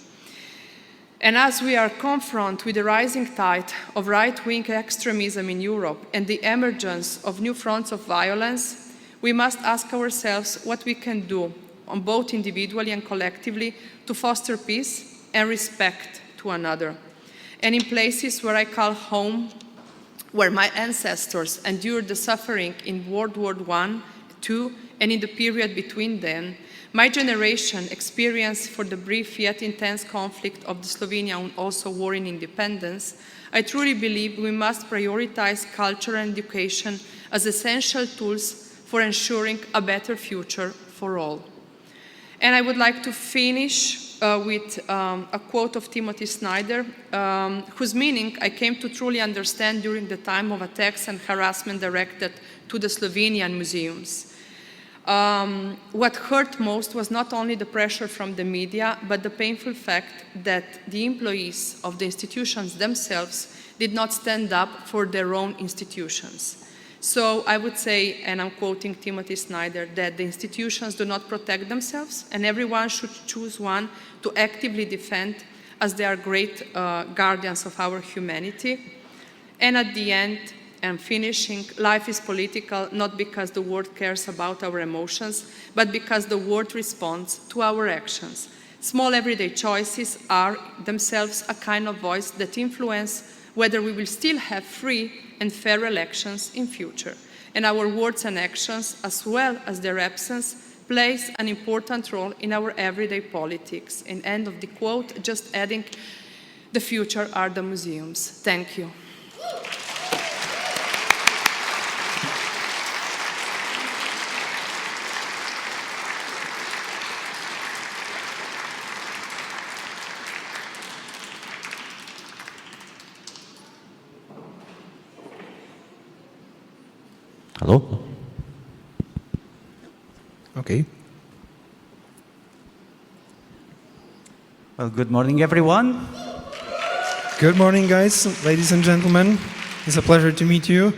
P: And as we are confronted with the rising tide of right-wing extremism in Europe and the emergence of new fronts of violence, we must ask ourselves what we can do on both individually and collectively to foster peace and respect to another. And in places where I call home, where my ancestors endured the suffering in World War I, II, and in the period between them, my generation experienced for the brief yet intense conflict of the Slovenian also war in independence, I truly believe we must prioritize culture and education as essential tools for ensuring a better future for all. And I would like to finish with a quote of Timothy Snyder, whose meaning I came to truly understand during the time of attacks and harassment directed to the Slovenian museums. What hurt most was not only the pressure from the media, but the painful fact that the employees of the institutions themselves did not stand up for their own institutions. So I would say, and I'm quoting Timothy Snyder, that the institutions do not protect themselves, and everyone should choose one to actively defend, as they are great guardians of our humanity. And at the end, and finishing, life is political not because the world cares about our emotions, but because the world responds to our actions. Small everyday choices are themselves a kind of voice that influence whether we will still have free and fair elections in future. And our words and actions, as well as their absence, plays an important role in our everyday politics. And end of the quote, just adding, the future are the museums. Thank you.
Q: Hello?
F: Okay.
Q: Well, good morning, everyone.
F: Good morning, guys, ladies and gentlemen. It's a pleasure to meet you.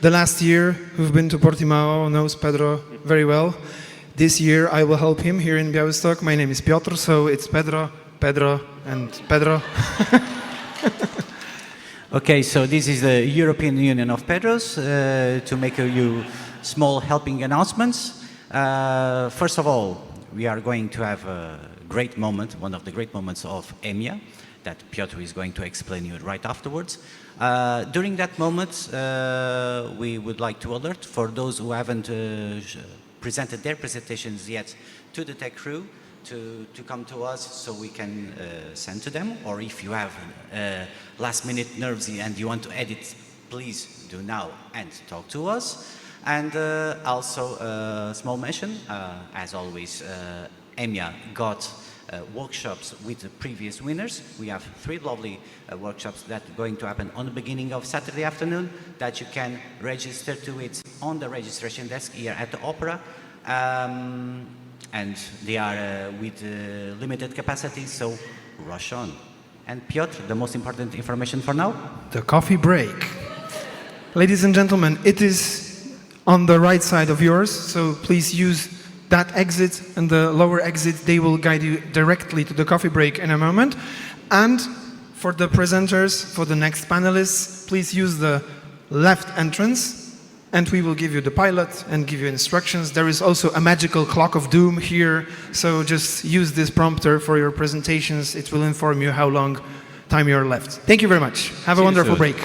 F: The last year who've been to Portimao knows Pedro very well. This year I will help him here in Białystok. My name is Piotr, so it's Pedro, and Pedro.
Q: Okay, so this is the European Union of Pedros. To make you small helping announcements. First of all, we are going to have a great moment, one of the great moments of EMYA, that Piotr is going to explain you right afterwards. During that moment, we would like to alert for those who haven't presented their presentations yet to the tech crew to come to us so we can send to them, or if you have last minute nerves and you want to edit, please do now and talk to us. And also a small mention, as always, EMYA got workshops with the previous winners. We have 3 lovely workshops that are going to happen on the beginning of Saturday afternoon that you can register to it on the registration desk here at the Opera. And they are with limited capacity, so rush on. And Piotr, the most important information for now?
F: The coffee break. Ladies and gentlemen, it is on the right side of yours, so please use that exit and the lower exit. They will guide you directly to the coffee break in a moment. And for the presenters, for the next panelists, please use the left entrance, and we will give you the pilot and give you instructions. There is also a magical clock of doom here, so just use this prompter for your presentations. It will inform you how long time you're left. Thank you very much. Have a wonderful break.